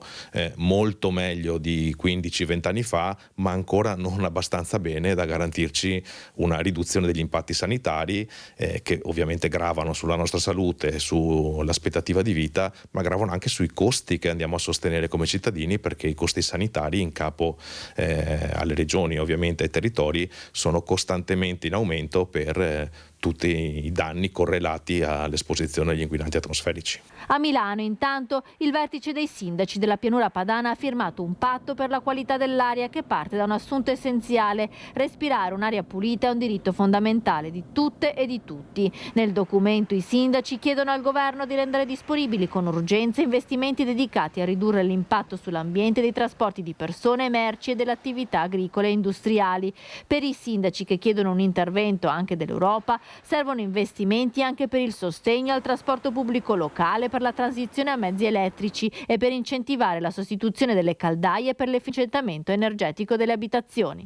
molto meglio di 15-20 anni fa, ma ancora non abbastanza bene da garantirci una riduzione degli impatti sanitari che ovviamente gravano sulla nostra salute, sull'aspettativa di vita, ma gravano anche sui costi che andiamo a sostenere come cittadini, perché i costi sanitari in capo alle regioni, ovviamente ai territori, sono costantemente in aumento per tutti i danni correlati all'esposizione agli inquinanti atmosferici. A Milano, intanto, il vertice dei sindaci della pianura padana ha firmato un patto per la qualità dell'aria che parte da un assunto essenziale: respirare un'aria pulita è un diritto fondamentale di tutte e di tutti. Nel documento i sindaci chiedono al governo di rendere disponibili con urgenza investimenti dedicati a ridurre l'impatto sull'ambiente dei trasporti di persone e merci e delle attività agricole e industriali. Per i sindaci che chiedono un intervento anche dell'Europa, servono investimenti anche per il sostegno al trasporto pubblico locale, per la transizione a mezzi elettrici e per incentivare la sostituzione delle caldaie per l'efficientamento energetico delle abitazioni.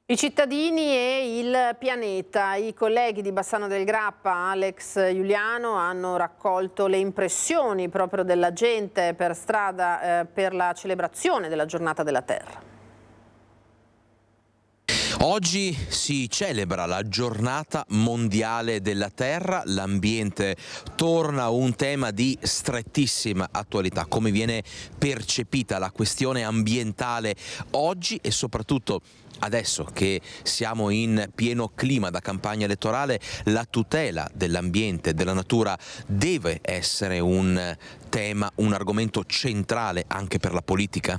I cittadini e il pianeta. I colleghi di Bassano del Grappa, Alex Giuliano, hanno raccolto le impressioni proprio della gente per strada per la celebrazione della Giornata della Terra. Oggi si celebra la giornata mondiale della terra, l'ambiente torna un tema di strettissima attualità. Come viene percepita la questione ambientale oggi e soprattutto adesso che siamo in pieno clima da campagna elettorale, la tutela dell'ambiente, della natura deve essere un tema, un argomento centrale anche per la politica?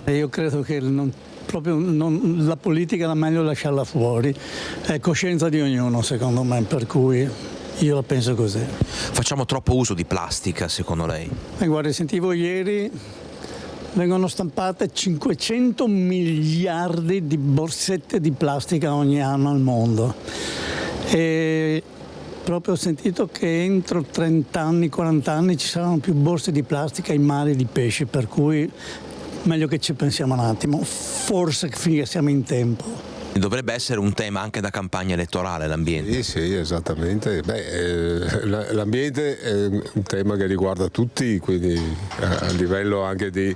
Io credo che la politica è meglio lasciarla fuori, è coscienza di ognuno secondo me, per cui io la penso così. Facciamo troppo uso di plastica secondo lei? Guarda, sentivo ieri, vengono stampate 500 miliardi di borsette di plastica ogni anno al mondo e proprio ho sentito che entro 30 anni, 40 anni ci saranno più borse di plastica in mari di pesci, per cui meglio che ci pensiamo un attimo, forse finché siamo in tempo. Dovrebbe essere un tema anche da campagna elettorale l'ambiente. Sì, esattamente. L'ambiente è un tema che riguarda tutti, quindi a livello anche di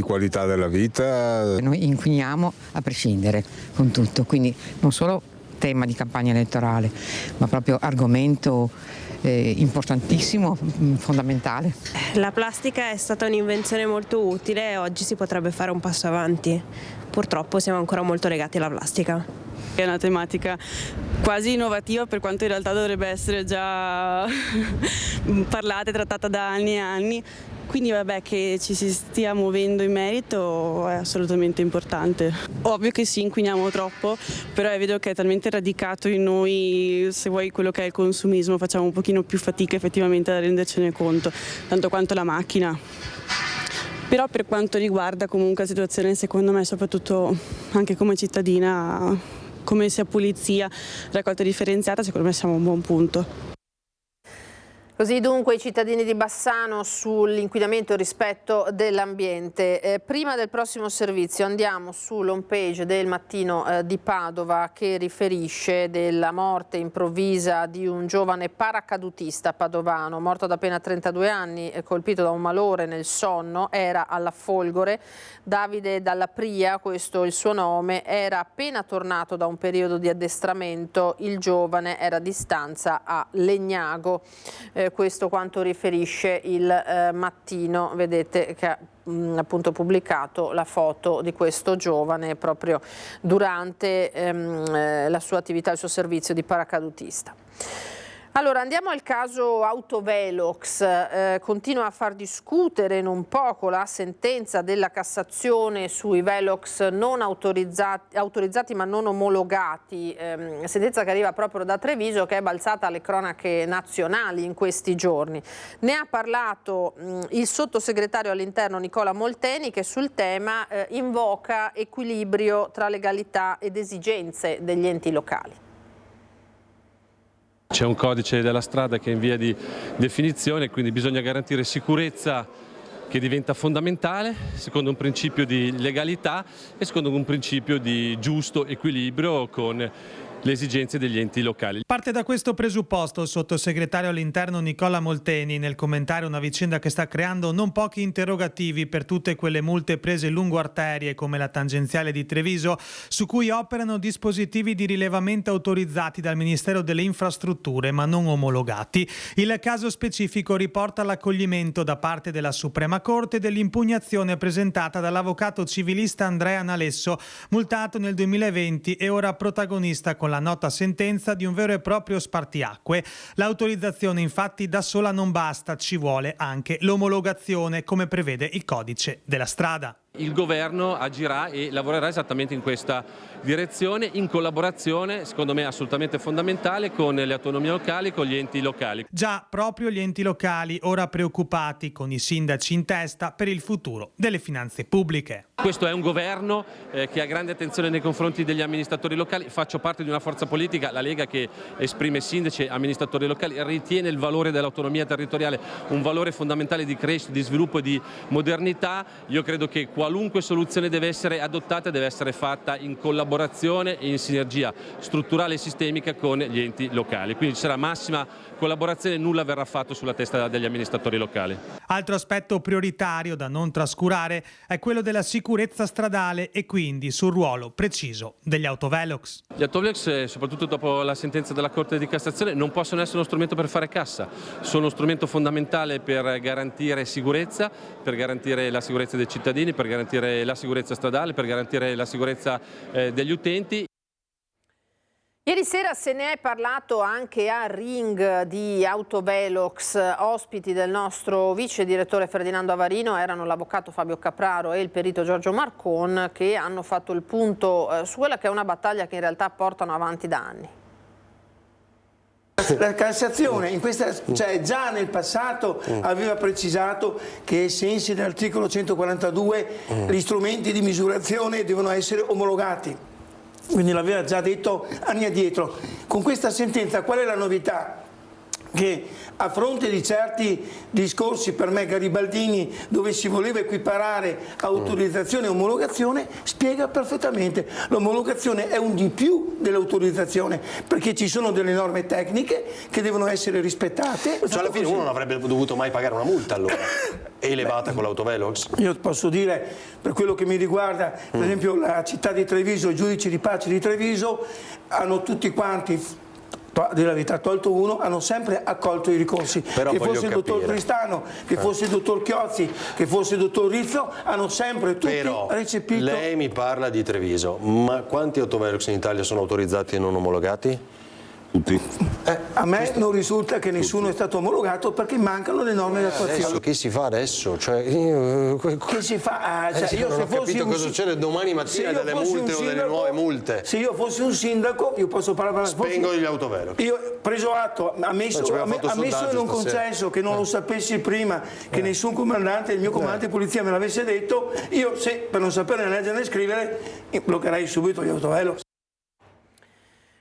qualità della vita. Noi inquiniamo a prescindere con tutto, quindi non solo tema di campagna elettorale, ma proprio argomento importantissimo, fondamentale. La plastica è stata un'invenzione molto utile e oggi si potrebbe fare un passo avanti. Purtroppo siamo ancora molto legati alla plastica. È una tematica quasi innovativa, per quanto in realtà dovrebbe essere già parlata e trattata da anni e anni. Quindi vabbè, che ci si stia muovendo in merito è assolutamente importante. Ovvio che sì, inquiniamo troppo, però è vero che è talmente radicato in noi, se vuoi, quello che è il consumismo, facciamo un pochino più fatica effettivamente a rendercene conto, tanto quanto la macchina. Però per quanto riguarda comunque la situazione, secondo me, soprattutto anche come cittadina, come sia pulizia, raccolta differenziata, secondo me siamo a un buon punto. Così dunque i cittadini di Bassano sull'inquinamento e il rispetto dell'ambiente. Prima del prossimo servizio andiamo sull'home page del Mattino di Padova, che riferisce della morte improvvisa di un giovane paracadutista padovano, morto ad appena 32 anni, colpito da un malore nel sonno. Era alla Folgore. Davide Dalla Pria, questo il suo nome, era appena tornato da un periodo di addestramento. Il giovane era di stanza a Legnago. Questo quanto riferisce il Mattino, vedete che ha appunto pubblicato la foto di questo giovane proprio durante la sua attività, il suo servizio di paracadutista. Allora andiamo al caso Autovelox. Continua a far discutere non poco la sentenza della Cassazione sui Velox non autorizzati ma non omologati, sentenza che arriva proprio da Treviso, che è balzata alle cronache nazionali in questi giorni. Ne ha parlato il sottosegretario all'interno Nicola Molteni, che sul tema invoca equilibrio tra legalità ed esigenze degli enti locali. C'è un codice della strada che è in via di definizione, quindi bisogna garantire sicurezza, che diventa fondamentale, secondo un principio di legalità e secondo un principio di giusto equilibrio con le esigenze degli enti locali. Parte da questo presupposto il sottosegretario all'interno Nicola Molteni nel commentare una vicenda che sta creando non pochi interrogativi per tutte quelle multe prese lungo arterie come la tangenziale di Treviso, su cui operano dispositivi di rilevamento autorizzati dal Ministero delle Infrastrutture ma non omologati. Il caso specifico riporta l'accoglimento da parte della Suprema Corte dell'impugnazione presentata dall'avvocato civilista Andrea Nalesso, multato nel 2020 e ora protagonista con la nota sentenza di un vero e proprio spartiacque. L'autorizzazione infatti da sola non basta, ci vuole anche l'omologazione, come prevede il codice della strada. Il governo agirà e lavorerà esattamente in questa direzione, in collaborazione, secondo me assolutamente fondamentale, con le autonomie locali, con gli enti locali. Già, proprio gli enti locali, ora preoccupati con i sindaci in testa per il futuro delle finanze pubbliche. Questo è un governo che ha grande attenzione nei confronti degli amministratori locali. Faccio parte di una forza politica, la Lega, che esprime sindaci e amministratori locali, ritiene il valore dell'autonomia territoriale un valore fondamentale di crescita, di sviluppo e di modernità. Io credo che qualunque qualunque soluzione deve essere adottata deve essere fatta in collaborazione e in sinergia strutturale e sistemica con gli enti locali. Quindi ci sarà massima collaborazione, nulla verrà fatto sulla testa degli amministratori locali. Altro aspetto prioritario da non trascurare è quello della sicurezza stradale e quindi sul ruolo preciso degli autovelox. Gli autovelox, soprattutto dopo la sentenza della Corte di Cassazione, non possono essere uno strumento per fare cassa, sono uno strumento fondamentale per garantire sicurezza, per garantire la sicurezza dei cittadini, per garantire la sicurezza stradale, per garantire la sicurezza degli utenti. Ieri sera se ne è parlato anche a Ring di autovelox. Ospiti del nostro vice direttore Ferdinando Avarino erano l'avvocato Fabio Capraro e il perito Giorgio Marcon, che hanno fatto il punto su quella che è una battaglia che in realtà portano avanti da anni. La Cassazione cioè già nel passato aveva precisato che ai sensi dell'articolo 142 gli strumenti di misurazione devono essere omologati. Quindi l'aveva già detto anni addietro. Con questa sentenza qual è la novità? Che a fronte di certi discorsi per me garibaldini dove si voleva equiparare autorizzazione e omologazione, spiega perfettamente. L'omologazione è un di più dell'autorizzazione perché ci sono delle norme tecniche che devono essere rispettate. Cioè alla fine uno non avrebbe dovuto mai pagare una multa allora, elevata con l'autovelox? Io posso dire, per quello che mi riguarda, per esempio la città di Treviso, i giudici di pace di Treviso hanno tutti quanti, della verità tolto uno, hanno sempre accolto i ricorsi. Però che fosse il dottor Tristano, che fosse il dottor Chiozzi, che fosse il dottor Rizzo, hanno sempre tutti recepito. Lei mi parla di Treviso, ma quanti autovelox in Italia sono autorizzati e non omologati? Tutti. A me non risulta che nessuno è stato omologato perché mancano le norme di attuazione. Adesso che si fa adesso? Cioè, che si fa? Io non ho capito cosa succede domani mattina, delle multe o delle nuove multe. Se io fossi un sindaco, io posso parlare. Spengo gli autovelox. Io ho preso atto, ammesso e non concesso che non lo sapessi prima, che nessun comandante, il mio comandante di polizia me l'avesse detto, io per non sapere né leggere né scrivere, bloccherei subito gli autovelox.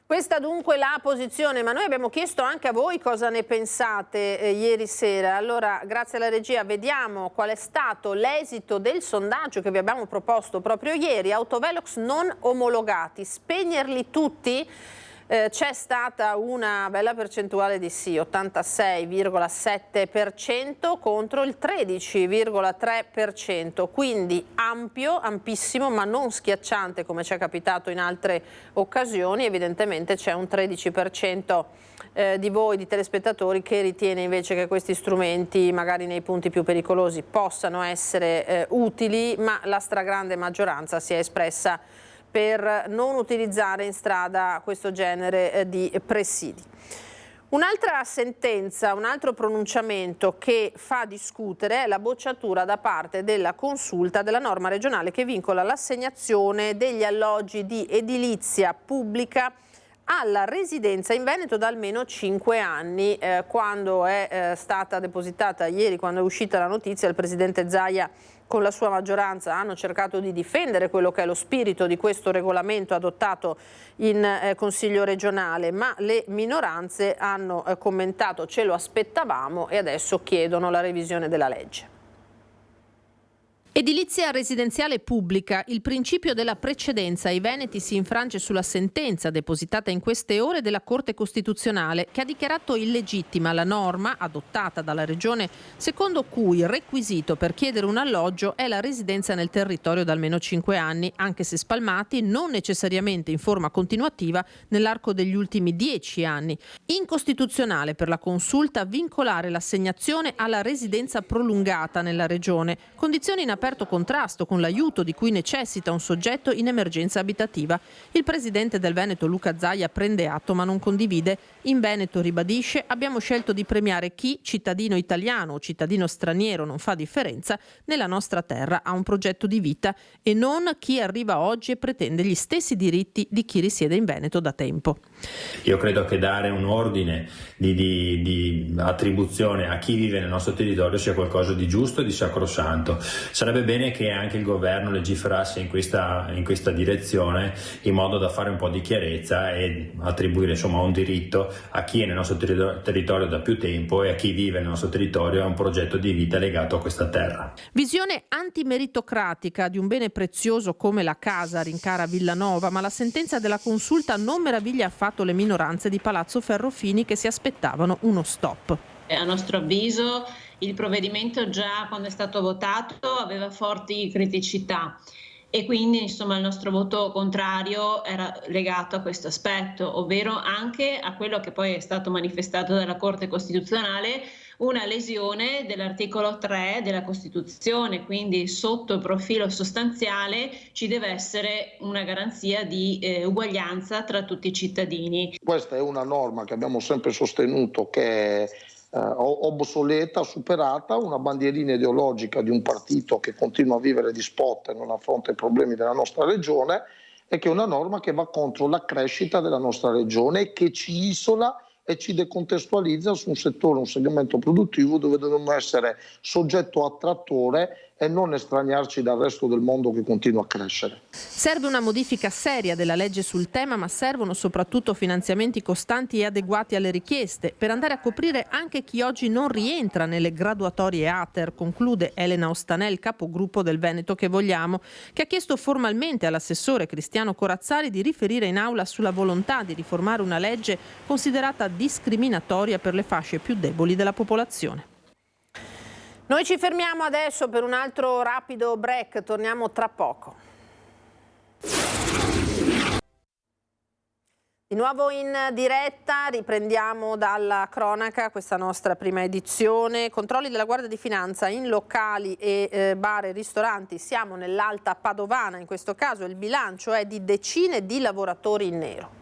Questa dunque la posizione, ma noi abbiamo chiesto anche a voi cosa ne pensate ieri sera. Allora, grazie alla regia, vediamo qual è stato l'esito del sondaggio che vi abbiamo proposto proprio ieri. Autovelox non omologati, spegnerli tutti? C'è stata una bella percentuale di sì, 86,7% contro il 13,3%, quindi ampio, ampissimo, ma non schiacciante come ci è capitato in altre occasioni. Evidentemente c'è un 13% di voi, di telespettatori, che ritiene invece che questi strumenti, magari nei punti più pericolosi, possano essere utili, ma la stragrande maggioranza si è espressa per non utilizzare in strada questo genere di presidi. Un'altra sentenza, un altro pronunciamento che fa discutere è la bocciatura da parte della Consulta della norma regionale che vincola l'assegnazione degli alloggi di edilizia pubblica alla residenza in Veneto da almeno 5 anni. Quando è stata depositata ieri, quando è uscita la notizia, il presidente Zaia con la sua maggioranza hanno cercato di difendere quello che è lo spirito di questo regolamento adottato in Consiglio regionale, ma le minoranze hanno commentato ce lo aspettavamo e adesso chiedono la revisione della legge. Edilizia residenziale pubblica. Il principio della precedenza ai veneti si infrange sulla sentenza depositata in queste ore della Corte Costituzionale, che ha dichiarato illegittima la norma adottata dalla Regione secondo cui il requisito per chiedere un alloggio è la residenza nel territorio da almeno 5 anni, anche se spalmati non necessariamente in forma continuativa nell'arco degli ultimi 10 anni. Incostituzionale per la Consulta vincolare l'assegnazione alla residenza prolungata nella Regione, condizione in aperto contrasto con l'aiuto di cui necessita un soggetto in emergenza abitativa. Il presidente del Veneto Luca Zaia prende atto ma non condivide. In Veneto, ribadisce, abbiamo scelto di premiare chi, cittadino italiano o cittadino straniero, non fa differenza, nella nostra terra ha un progetto di vita, e non chi arriva oggi e pretende gli stessi diritti di chi risiede in Veneto da tempo. Io credo che dare un ordine di attribuzione a chi vive nel nostro territorio sia qualcosa di giusto e di sacrosanto. Sarebbe sarebbe bene che anche il governo legiferasse in questa direzione, in modo da fare un po' di chiarezza e attribuire un diritto a chi è nel nostro territorio da più tempo e a chi vive nel nostro territorio a un progetto di vita legato a questa terra. Visione antimeritocratica di un bene prezioso come la casa, rincara Villanova, ma la sentenza della consulta non meraviglia affatto le minoranze di Palazzo Ferrofini che si aspettavano uno stop. A nostro avviso il provvedimento, già quando è stato votato, aveva forti criticità e quindi il nostro voto contrario era legato a questo aspetto, ovvero anche a quello che poi è stato manifestato dalla Corte Costituzionale, una lesione dell'articolo 3 della Costituzione, quindi sotto il profilo sostanziale ci deve essere una garanzia di uguaglianza tra tutti i cittadini. Questa è una norma che abbiamo sempre sostenuto che è obsoleta, superata, una bandierina ideologica di un partito che continua a vivere di spot e non affronta i problemi della nostra regione, e che è una norma che va contro la crescita della nostra regione e che ci isola e ci decontestualizza su un settore, un segmento produttivo dove dobbiamo essere soggetto attrattore e non estraniarci dal resto del mondo che continua a crescere. Serve una modifica seria della legge sul tema, ma servono soprattutto finanziamenti costanti e adeguati alle richieste per andare a coprire anche chi oggi non rientra nelle graduatorie ATER, conclude Elena Ostanel, capogruppo del Veneto Che Vogliamo, che ha chiesto formalmente all'assessore Cristiano Corazzari di riferire in aula sulla volontà di riformare una legge considerata discriminatoria per le fasce più deboli della popolazione. Noi ci fermiamo adesso per un altro rapido break, torniamo tra poco. Di nuovo in diretta, riprendiamo dalla cronaca questa nostra prima edizione. Controlli della Guardia di Finanza in locali e bar e ristoranti. Siamo nell'Alta Padovana, in questo caso il bilancio è di decine di lavoratori in nero.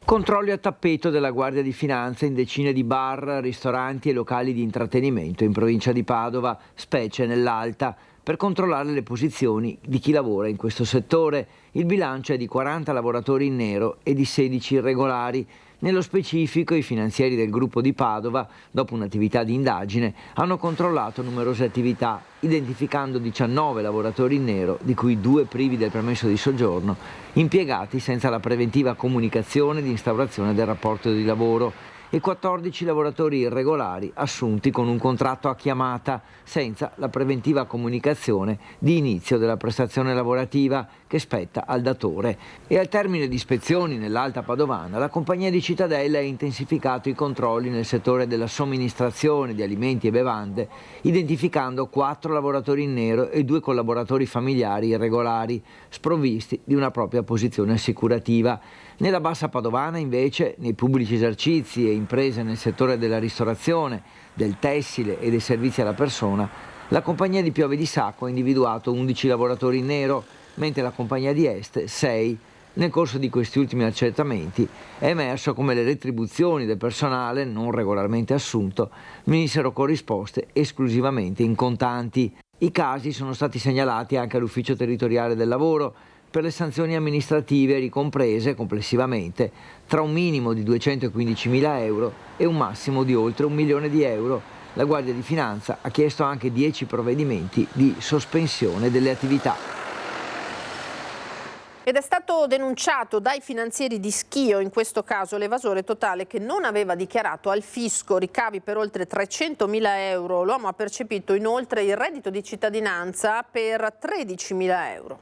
Controlli a tappeto della Guardia di Finanza in decine di bar, ristoranti e locali di intrattenimento in provincia di Padova, specie nell'Alta, per controllare le posizioni di chi lavora in questo settore. Il bilancio è di 40 lavoratori in nero e di 16 irregolari. Nello specifico, i finanzieri del gruppo di Padova, dopo un'attività di indagine, hanno controllato numerose attività, identificando 19 lavoratori in nero, di cui 2 privi del permesso di soggiorno, impiegati senza la preventiva comunicazione di instaurazione del rapporto di lavoro, e 14 lavoratori irregolari assunti con un contratto a chiamata senza la preventiva comunicazione di inizio della prestazione lavorativa che spetta al datore. E al termine di ispezioni nell'Alta Padovana, la compagnia di Cittadella ha intensificato i controlli nel settore della somministrazione di alimenti e bevande, identificando 4 lavoratori in nero e 2 collaboratori familiari irregolari, sprovvisti di una propria posizione assicurativa. Nella Bassa Padovana, invece, nei pubblici esercizi e imprese nel settore della ristorazione, del tessile e dei servizi alla persona, la compagnia di Piove di Sacco ha individuato 11 lavoratori in nero, mentre la compagnia di Este 6. Nel corso di questi ultimi accertamenti è emerso come le retribuzioni del personale non regolarmente assunto venissero corrisposte esclusivamente in contanti. I casi sono stati segnalati anche all'Ufficio Territoriale del Lavoro per le sanzioni amministrative ricomprese complessivamente tra un minimo di 215.000 euro e un massimo di oltre 1 milione di euro. La Guardia di Finanza ha chiesto anche 10 provvedimenti di sospensione delle attività. Ed è stato denunciato dai finanzieri di Schio, in questo caso l'evasore totale che non aveva dichiarato al fisco ricavi per oltre 300.000 euro. L'uomo ha percepito inoltre il reddito di cittadinanza per 13.000 euro.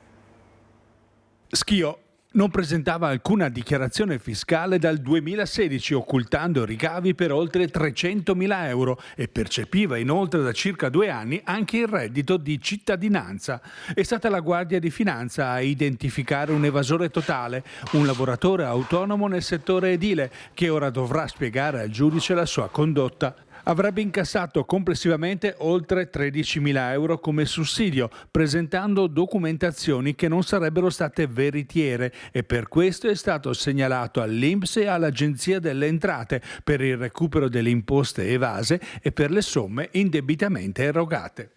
Schio non presentava alcuna dichiarazione fiscale dal 2016, occultando ricavi per oltre 300.000 euro e percepiva inoltre da circa 2 anni anche il reddito di cittadinanza. È stata la Guardia di Finanza a identificare un evasore totale, un lavoratore autonomo nel settore edile, che ora dovrà spiegare al giudice la sua condotta. Avrebbe incassato complessivamente oltre 13.000 euro come sussidio, presentando documentazioni che non sarebbero state veritiere, e per questo è stato segnalato all'INPS e all'Agenzia delle Entrate per il recupero delle imposte evase e per le somme indebitamente erogate.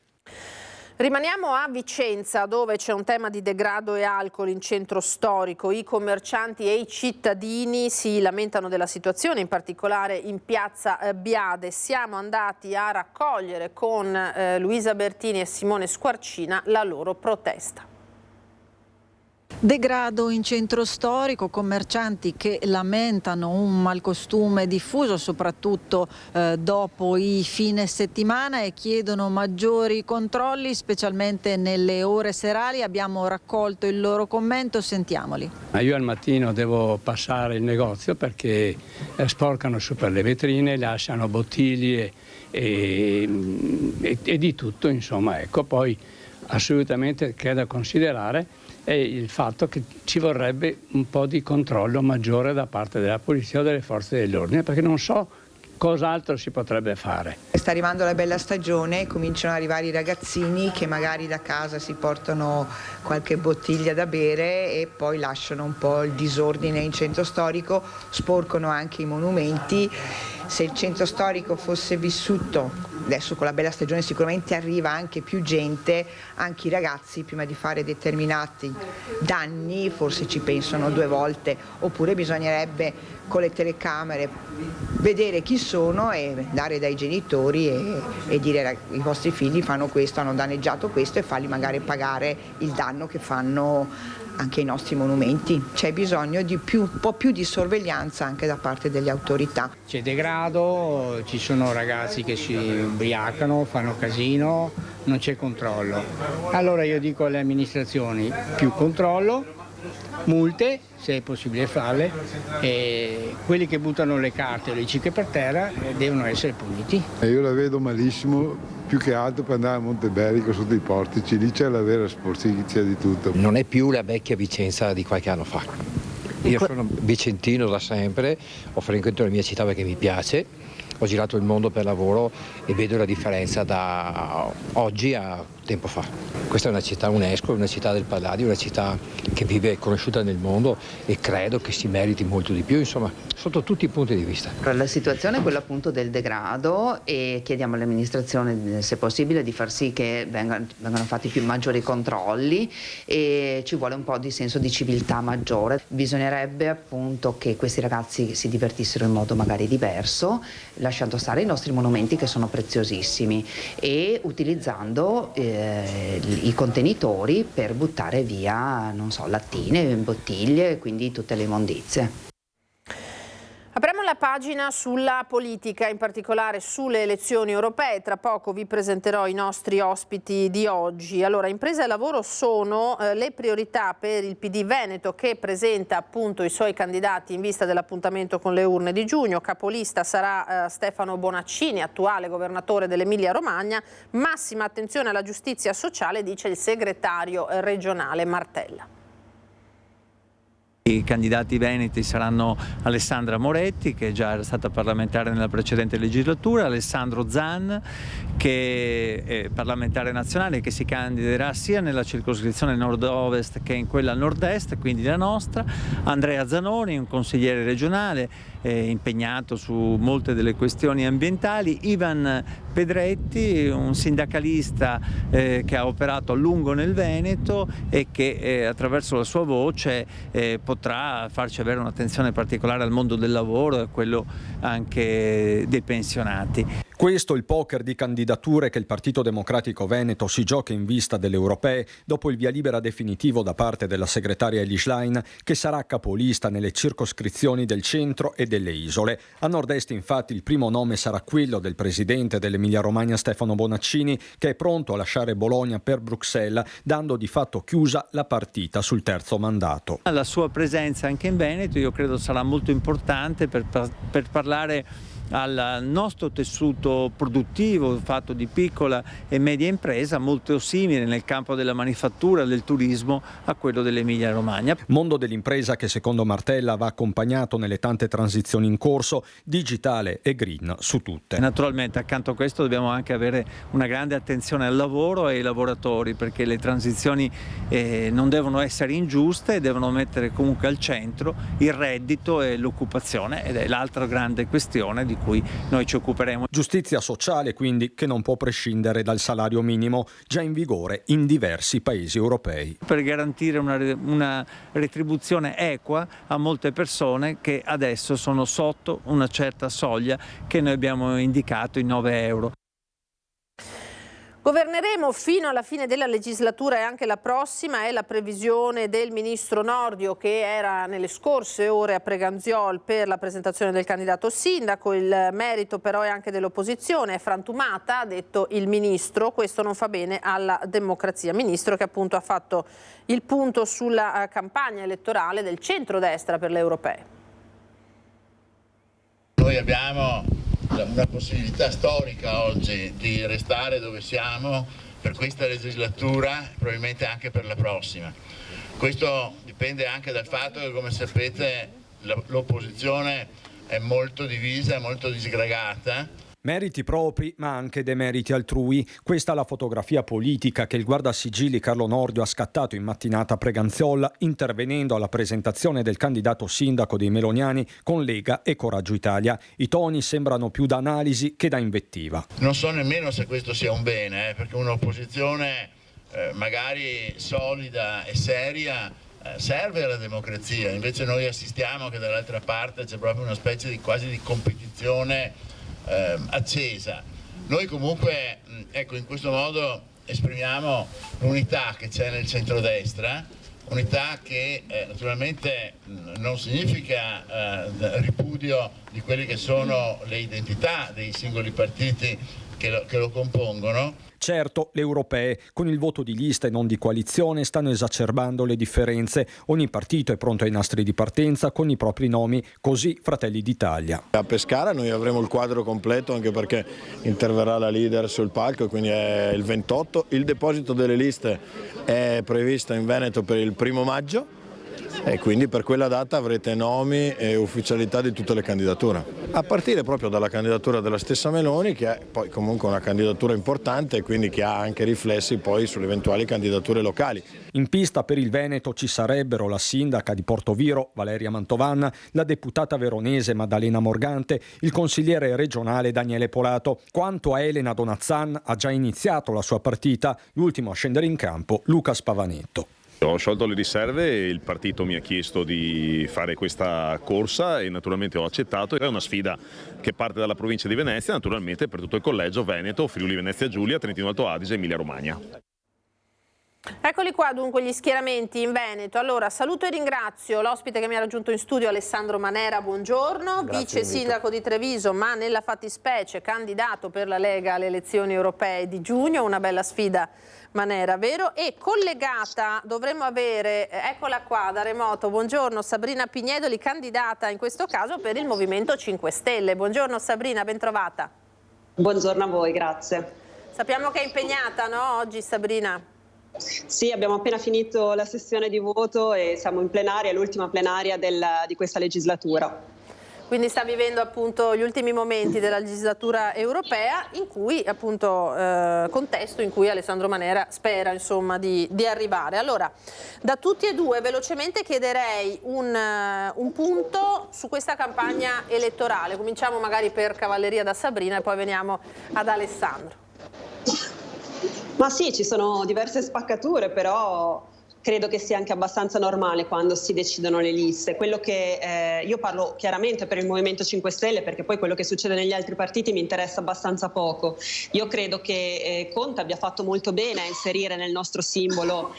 Rimaniamo a Vicenza, dove c'è un tema di degrado e alcol in centro storico. I commercianti e i cittadini si lamentano della situazione, in particolare in piazza Biade. Siamo andati a raccogliere con Luisa Bertini e Simone Squarcina la loro protesta. Degrado in centro storico, commercianti che lamentano un malcostume diffuso soprattutto dopo i fine settimana e chiedono maggiori controlli specialmente nelle ore serali. Abbiamo raccolto il loro commento, sentiamoli. Io al mattino devo passare il negozio perché sporcano su per le vetrine, lasciano bottiglie e di tutto, insomma, ecco. Poi assolutamente che è da considerare è il fatto che ci vorrebbe un po' di controllo maggiore da parte della polizia o delle forze dell'ordine, perché non so cos'altro si potrebbe fare. Sta arrivando la bella stagione, cominciano ad arrivare i ragazzini che magari da casa si portano qualche bottiglia da bere e poi lasciano un po' il disordine in centro storico, sporcano anche i monumenti. Se il centro storico fosse vissuto, adesso con la bella stagione sicuramente arriva anche più gente, anche i ragazzi prima di fare determinati danni forse ci pensano due volte, oppure bisognerebbe con le telecamere vedere chi sono e andare dai genitori e dire i vostri figli fanno questo, hanno danneggiato questo, e farli magari pagare il danno che fanno anche ai nostri monumenti. C'è bisogno di un po' più di sorveglianza anche da parte delle autorità. C'è degrado, ci sono ragazzi che si ubriacano, fanno casino, non c'è controllo. Allora io dico alle amministrazioni: più controllo, multe se è possibile farle, e quelli che buttano le carte o le cicche per terra devono essere puniti. Io la vedo malissimo, più che altro per andare a Monteberico sotto i portici, lì c'è la vera sporcizia di tutto. Non è più la vecchia Vicenza di qualche anno fa. Io sono vicentino da sempre, ho frequentato la mia città perché mi piace, ho girato il mondo per lavoro e vedo la differenza da oggi a tempo fa. Questa è una città UNESCO, una città del Palladio, una città che vive e conosciuta nel mondo e credo che si meriti molto di più, insomma, sotto tutti i punti di vista. La situazione è quella appunto del degrado e chiediamo all'amministrazione se possibile di far sì che vengano fatti maggiori controlli, e ci vuole un po' di senso di civiltà maggiore. Bisognerebbe appunto che questi ragazzi si divertissero in modo magari diverso, lasciando stare i nostri monumenti che sono preziosissimi e utilizzando i contenitori per buttare via, non so, lattine, bottiglie, quindi tutte le immondizie. Apriamo la pagina sulla politica, in particolare sulle elezioni europee. Tra poco vi presenterò i nostri ospiti di oggi. Allora, impresa e lavoro sono le priorità per il PD Veneto, che presenta appunto i suoi candidati in vista dell'appuntamento con le urne di giugno. Capolista sarà Stefano Bonaccini, attuale governatore dell'Emilia Romagna. Massima attenzione alla giustizia sociale, dice il segretario regionale Martella. I candidati veneti saranno Alessandra Moretti, che già era stata parlamentare nella precedente legislatura, Alessandro Zan, che è parlamentare nazionale, che si candiderà sia nella circoscrizione nord-ovest che in quella nord-est, quindi la nostra, Andrea Zanoni, un consigliere regionale impegnato su molte delle questioni ambientali, Ivan Pedretti, un sindacalista che ha operato a lungo nel Veneto e che attraverso la sua voce potrà farci avere un'attenzione particolare al mondo del lavoro e a quello anche dei pensionati. Questo il poker di candidature che il Partito Democratico Veneto si gioca in vista delle europee dopo il via libera definitivo da parte della segretaria Elly Schlein, che sarà capolista nelle circoscrizioni del centro e delle isole. A nord-est infatti il primo nome sarà quello del presidente dell'Emilia Romagna Stefano Bonaccini, che è pronto a lasciare Bologna per Bruxelles, dando di fatto chiusa la partita sul terzo mandato. La sua presenza anche in Veneto io credo sarà molto importante per parlare al nostro tessuto produttivo fatto di piccola e media impresa, molto simile nel campo della manifattura, del turismo, a quello dell'Emilia Romagna. Mondo dell'impresa che secondo Martella va accompagnato nelle tante transizioni in corso, digitale e green su tutte. Naturalmente accanto a questo dobbiamo anche avere una grande attenzione al lavoro e ai lavoratori, perché le transizioni non devono essere ingiuste, devono mettere comunque al centro il reddito e l'occupazione, ed è l'altra grande questione di di cui noi ci occuperemo. Giustizia sociale quindi che non può prescindere dal salario minimo già in vigore in diversi paesi europei. Per garantire una retribuzione equa a molte persone che adesso sono sotto una certa soglia che noi abbiamo indicato in 9 euro. Governeremo fino alla fine della legislatura e anche la prossima, è la previsione del ministro Nordio, che era nelle scorse ore a Preganziol per la presentazione del candidato sindaco. Il merito però è anche dell'opposizione, è frantumata, ha detto il ministro, questo non fa bene alla democrazia. Ministro che appunto ha fatto il punto sulla campagna elettorale del centrodestra per le europee. Noi abbiamo una possibilità storica oggi di restare dove siamo per questa legislatura e probabilmente anche per la prossima. Questo dipende anche dal fatto che, come sapete, l'opposizione è molto divisa, molto disgregata. Meriti propri ma anche demeriti altrui. Questa è la fotografia politica che il guardasigilli Carlo Nordio ha scattato in mattinata a Preganziola, intervenendo alla presentazione del candidato sindaco dei Meloniani con Lega e Coraggio Italia. I toni sembrano più da analisi che da invettiva. Non so nemmeno se questo sia un bene, perché un'opposizione magari solida e seria serve alla democrazia. Invece noi assistiamo che dall'altra parte c'è proprio una specie di quasi di competizione accesa. Noi comunque, ecco, in questo modo esprimiamo l'unità che c'è nel centrodestra, unità che naturalmente non significa ripudio di quelle che sono le identità dei singoli partiti che lo compongono. Certo, le europee, con il voto di lista e non di coalizione, stanno esacerbando le differenze. Ogni partito è pronto ai nastri di partenza con i propri nomi, così Fratelli d'Italia. A Pescara noi avremo il quadro completo, anche perché interverrà la leader sul palco, quindi è il 28. Il deposito delle liste è previsto in Veneto per il 1° maggio. E quindi per quella data avrete nomi e ufficialità di tutte le candidature, a partire proprio dalla candidatura della stessa Meloni, che è poi comunque una candidatura importante e quindi che ha anche riflessi poi sulle eventuali candidature locali. In pista per il Veneto ci sarebbero la sindaca di Portoviro, Valeria Mantovanna, la deputata veronese Maddalena Morgante, il consigliere regionale Daniele Polato. Quanto a Elena Donazzan, ha già iniziato la sua partita, l'ultimo a scendere in campo Luca Spavanetto. Ho sciolto le riserve e il partito mi ha chiesto di fare questa corsa e naturalmente ho accettato. È una sfida che parte dalla provincia di Venezia, naturalmente per tutto il collegio Veneto, Friuli Venezia Giulia, Trentino Alto Adige e Emilia Romagna. Eccoli qua dunque gli schieramenti in Veneto. Allora saluto e ringrazio l'ospite che mi ha raggiunto in studio, Alessandro Manera, buongiorno. Grazie, vice sindaco di Treviso ma nella fattispecie candidato per la Lega alle elezioni europee di giugno, una bella sfida Manera, vero? E collegata dovremmo avere, eccola qua da remoto, buongiorno Sabrina Pignedoli, candidata in questo caso per il Movimento 5 Stelle. Buongiorno Sabrina, ben trovata. Buongiorno a voi, grazie. Sappiamo che è impegnata, no, oggi Sabrina? Sì, abbiamo appena finito la sessione di voto e siamo in plenaria, l'ultima plenaria di questa legislatura. Quindi sta vivendo appunto gli ultimi momenti della legislatura europea, in cui appunto contesto in cui Alessandro Manera spera insomma di arrivare. Allora, da tutti e due velocemente chiederei un punto su questa campagna elettorale. Cominciamo magari per cavalleria da Sabrina e poi veniamo ad Alessandro. Ma sì, ci sono diverse spaccature, però credo che sia anche abbastanza normale quando si decidono le liste. Quello che io parlo chiaramente per il Movimento 5 Stelle, perché poi quello che succede negli altri partiti mi interessa abbastanza poco. Io credo che Conte abbia fatto molto bene a inserire nel nostro simbolo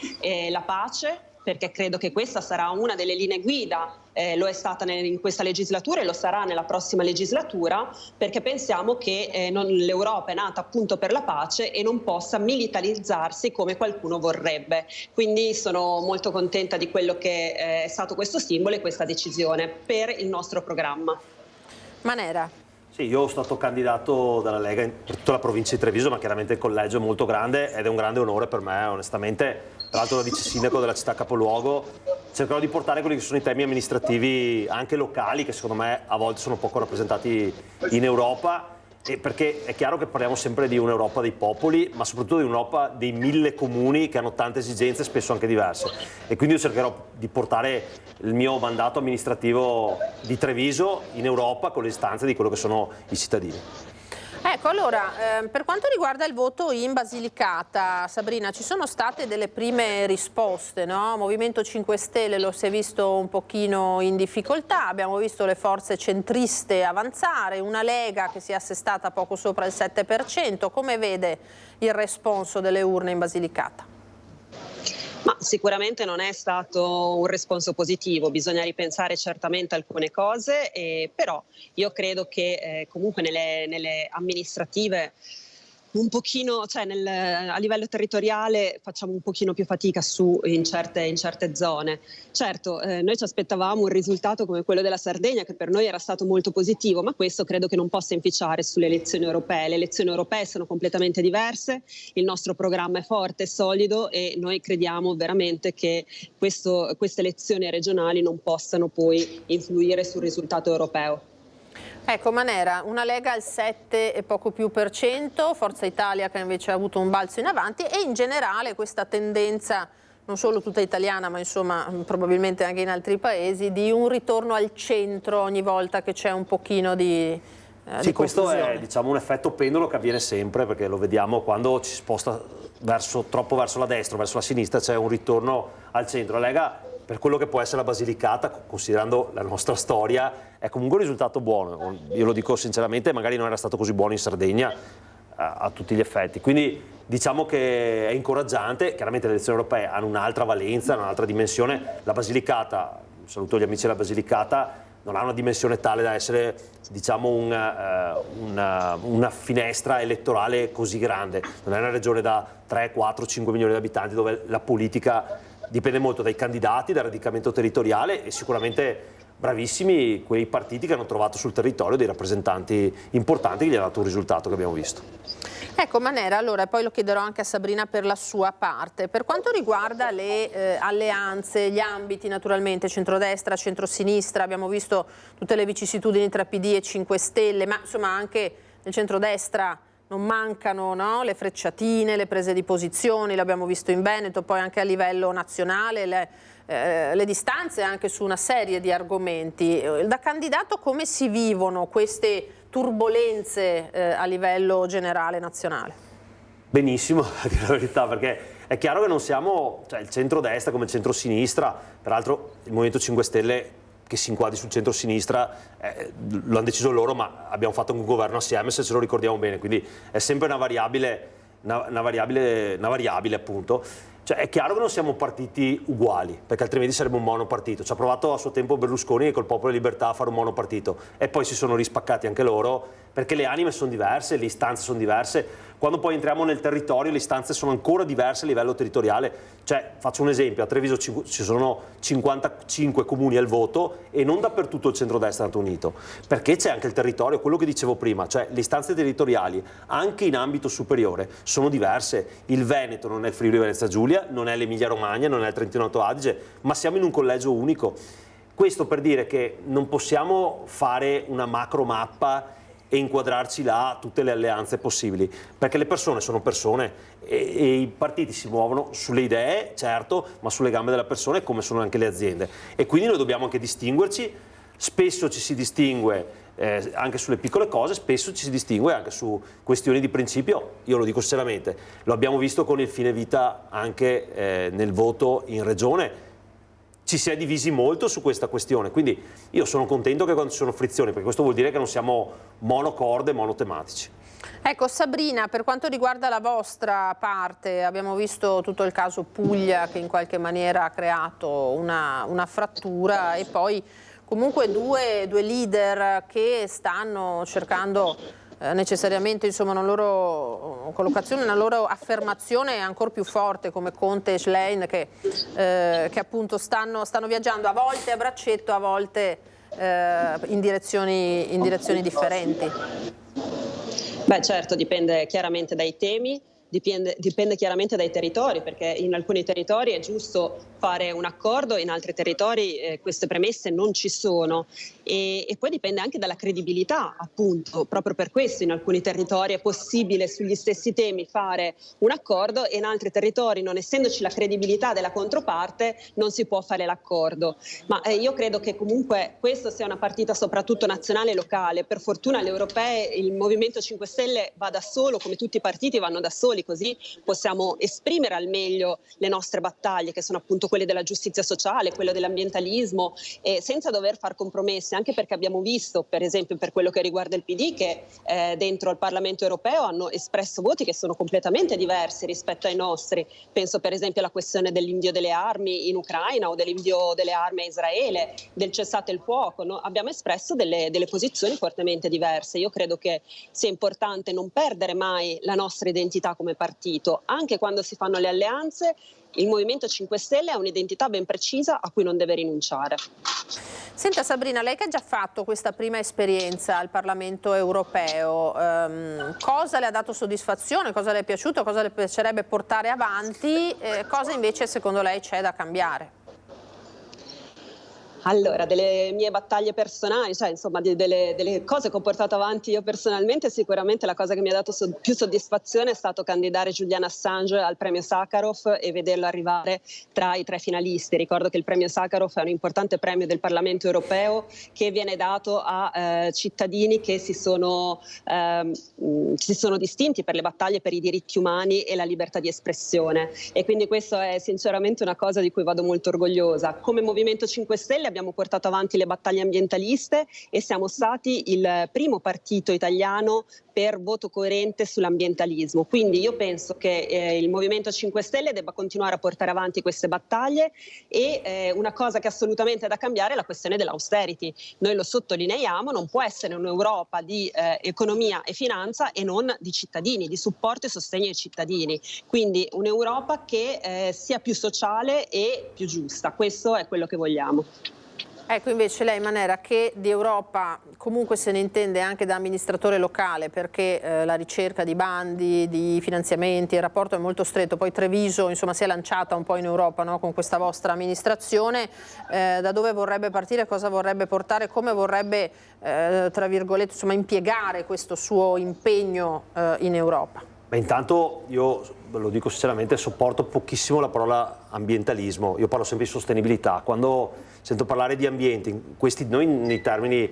la pace, perché credo che questa sarà una delle linee guida, lo è stata in questa legislatura e lo sarà nella prossima legislatura, perché pensiamo che l'Europa è nata appunto per la pace e non possa militarizzarsi come qualcuno vorrebbe. Quindi sono molto contenta di quello che è stato questo simbolo e questa decisione per il nostro programma. Manera. Sì, io sono stato candidato dalla Lega in tutta la provincia di Treviso, ma chiaramente il collegio è molto grande ed è un grande onore per me, onestamente. Tra l'altro da vice sindaco della città capoluogo cercherò di portare quelli che sono i temi amministrativi anche locali, che secondo me a volte sono poco rappresentati in Europa, perché è chiaro che parliamo sempre di un'Europa dei popoli, ma soprattutto di un'Europa dei 1000 comuni che hanno tante esigenze, spesso anche diverse. E quindi io cercherò di portare il mio mandato amministrativo di Treviso in Europa con le istanze di quello che sono i cittadini. Ecco, allora, per quanto riguarda il voto in Basilicata, Sabrina, ci sono state delle prime risposte, no? Movimento 5 Stelle lo si è visto un pochino in difficoltà, abbiamo visto le forze centriste avanzare, una Lega che si è assestata poco sopra il 7%, come vede il responso delle urne in Basilicata? Ma sicuramente non è stato un responso positivo, bisogna ripensare certamente alcune cose, però io credo che comunque nelle amministrative un pochino, cioè a livello territoriale facciamo un pochino più fatica in certe zone. Certo, noi ci aspettavamo un risultato come quello della Sardegna, che per noi era stato molto positivo, ma questo credo che non possa inficiare sulle elezioni europee. Le elezioni europee sono completamente diverse, il nostro programma è forte e solido e noi crediamo veramente che queste elezioni regionali non possano poi influire sul risultato europeo. Ecco, Manera, una Lega al 7 e poco più per cento, Forza Italia che invece ha avuto un balzo in avanti e in generale questa tendenza, non solo tutta italiana ma insomma probabilmente anche in altri paesi, di un ritorno al centro ogni volta che c'è un pochino di Sì, questo è un effetto pendolo che avviene sempre, perché lo vediamo quando ci si sposta troppo verso la destra, verso la sinistra, c'è un ritorno al centro. La Lega, per quello che può essere la Basilicata, considerando la nostra storia, è comunque un risultato buono. Io lo dico sinceramente, magari non era stato così buono in Sardegna a tutti gli effetti. Quindi diciamo che è incoraggiante. Chiaramente le elezioni europee hanno un'altra valenza, un'altra dimensione. La Basilicata, saluto gli amici della Basilicata, non ha una dimensione tale da essere, diciamo, una finestra elettorale così grande. Non è una regione da 3, 4, 5 milioni di abitanti dove la politica dipende molto dai candidati, dal radicamento territoriale e sicuramente bravissimi quei partiti che hanno trovato sul territorio dei rappresentanti importanti che gli hanno dato un risultato che abbiamo visto. Ecco Manera, allora poi lo chiederò anche a Sabrina per la sua parte. Per quanto riguarda le alleanze, gli ambiti naturalmente, centrodestra, centrosinistra, abbiamo visto tutte le vicissitudini tra PD e 5 Stelle, ma insomma anche nel centrodestra non mancano, no? Le frecciatine, le prese di posizioni, l'abbiamo visto in Veneto, poi anche a livello nazionale, le distanze anche su una serie di argomenti. Da candidato come si vivono queste turbolenze a livello generale nazionale? Benissimo, a dire la verità, perché è chiaro che non siamo, cioè il centrodestra come il centrosinistra, peraltro il Movimento 5 Stelle che si inquadri sul centro-sinistra, lo hanno deciso loro, ma abbiamo fatto un governo assieme, se ce lo ricordiamo bene, quindi è sempre una variabile appunto. Cioè, è chiaro che non siamo partiti uguali, perché altrimenti sarebbe un monopartito. Ci ha provato a suo tempo Berlusconi col Popolo e Libertà a fare un monopartito e poi si sono rispaccati anche loro, perché le anime sono diverse, le istanze sono diverse. Quando poi entriamo nel territorio le istanze sono ancora diverse a livello territoriale. Cioè, faccio un esempio, a Treviso ci sono 55 comuni al voto e non dappertutto il centrodestra è stato unito, perché c'è anche il territorio, quello che dicevo prima, cioè le istanze territoriali anche in ambito superiore sono diverse. Il Veneto non è il Friuli Venezia Giulia, non è l'Emilia Romagna, non è il Trentino Alto Adige, ma siamo in un collegio unico. Questo per dire che non possiamo fare una macro mappa e inquadrarci là tutte le alleanze possibili, perché le persone sono persone e i partiti si muovono sulle idee, certo, ma sulle gambe della persona, come sono anche le aziende, e quindi noi dobbiamo anche distinguerci. Spesso ci si distingue anche sulle piccole cose, spesso ci si distingue anche su questioni di principio. Io lo dico sinceramente, lo abbiamo visto con il fine vita anche nel voto in regione. Ci si è divisi molto su questa questione, quindi io sono contento che quando ci sono frizioni, perché questo vuol dire che non siamo monocorde, monotematici. Ecco Sabrina, per quanto riguarda la vostra parte, abbiamo visto tutto il caso Puglia che in qualche maniera ha creato una frattura e poi comunque due leader che stanno cercando necessariamente insomma una loro collocazione, una loro affermazione ancora più forte, come Conte e Schlein che appunto stanno viaggiando a volte a braccetto, a volte in direzioni differenti. Beh certo, dipende chiaramente dai temi, dipende chiaramente dai territori, perché in alcuni territori è giusto fare un accordo, in altri territori queste premesse non ci sono, e poi dipende anche dalla credibilità, appunto. Proprio per questo in alcuni territori è possibile sugli stessi temi fare un accordo e in altri territori, non essendoci la credibilità della controparte, non si può fare l'accordo. Ma io credo che comunque questa sia una partita soprattutto nazionale e locale. Per fortuna alle europee il Movimento 5 Stelle va da solo, come tutti i partiti vanno da soli, così possiamo esprimere al meglio le nostre battaglie, che sono appunto quelle della giustizia sociale, quello dell'ambientalismo, senza dover far compromessi, anche perché abbiamo visto, per esempio per quello che riguarda il PD, che dentro al Parlamento europeo hanno espresso voti che sono completamente diversi rispetto ai nostri. Penso per esempio alla questione dell'invio delle armi in Ucraina o dell'invio delle armi a Israele, del cessate il fuoco, no? Abbiamo espresso delle posizioni fortemente diverse. Io credo che sia importante non perdere mai la nostra identità come partito, anche quando si fanno le alleanze. Il Movimento 5 Stelle ha un'identità ben precisa a cui non deve rinunciare. Senta Sabrina, lei che ha già fatto questa prima esperienza al Parlamento europeo, cosa le ha dato soddisfazione, cosa le è piaciuto, cosa le piacerebbe portare avanti, cosa invece secondo lei c'è da cambiare? Allora, delle mie battaglie personali, cioè insomma delle cose che ho portato avanti io personalmente, sicuramente la cosa che mi ha dato più soddisfazione è stato candidare Julian Assange al premio Sakharov e vederlo arrivare tra i 3 finalisti. Ricordo che il premio Sakharov è un importante premio del Parlamento europeo che viene dato a cittadini che si sono distinti per le battaglie per i diritti umani e la libertà di espressione, e quindi questo è sinceramente una cosa di cui vado molto orgogliosa. Come Movimento 5 Stelle abbiamo portato avanti le battaglie ambientaliste e siamo stati il primo partito italiano per voto coerente sull'ambientalismo. Quindi io penso che il Movimento 5 Stelle debba continuare a portare avanti queste battaglie, e una cosa che assolutamente è da cambiare è la questione dell'austerity. Noi lo sottolineiamo, non può essere un'Europa di economia e finanza e non di cittadini, di supporto e sostegno ai cittadini. Quindi un'Europa che sia più sociale e più giusta. Questo è quello che vogliamo. Ecco, invece lei Manera, che di Europa comunque se ne intende anche da amministratore locale, perché la ricerca di bandi, di finanziamenti, il rapporto è molto stretto, poi Treviso insomma si è lanciata un po' in Europa, no, con questa vostra amministrazione, da dove vorrebbe partire, cosa vorrebbe portare, come vorrebbe tra virgolette insomma impiegare questo suo impegno in Europa? Beh, intanto io, ve lo dico sinceramente, sopporto pochissimo la parola ambientalismo. Io parlo sempre di sostenibilità. Quando sento parlare di ambiente, noi nei termini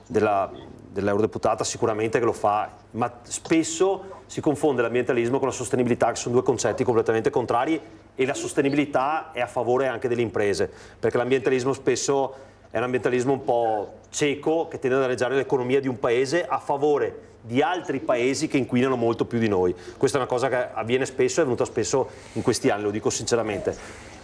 dell'eurodeputata sicuramente che lo fa, ma spesso si confonde l'ambientalismo con la sostenibilità, che sono 2 concetti completamente contrari, e la sostenibilità è a favore anche delle imprese, perché l'ambientalismo spesso è un ambientalismo un po' cieco che tende a danneggiare l'economia di un paese a favore di altri paesi che inquinano molto più di noi. Questa è una cosa che avviene spesso, è venuta spesso in questi anni, lo dico sinceramente.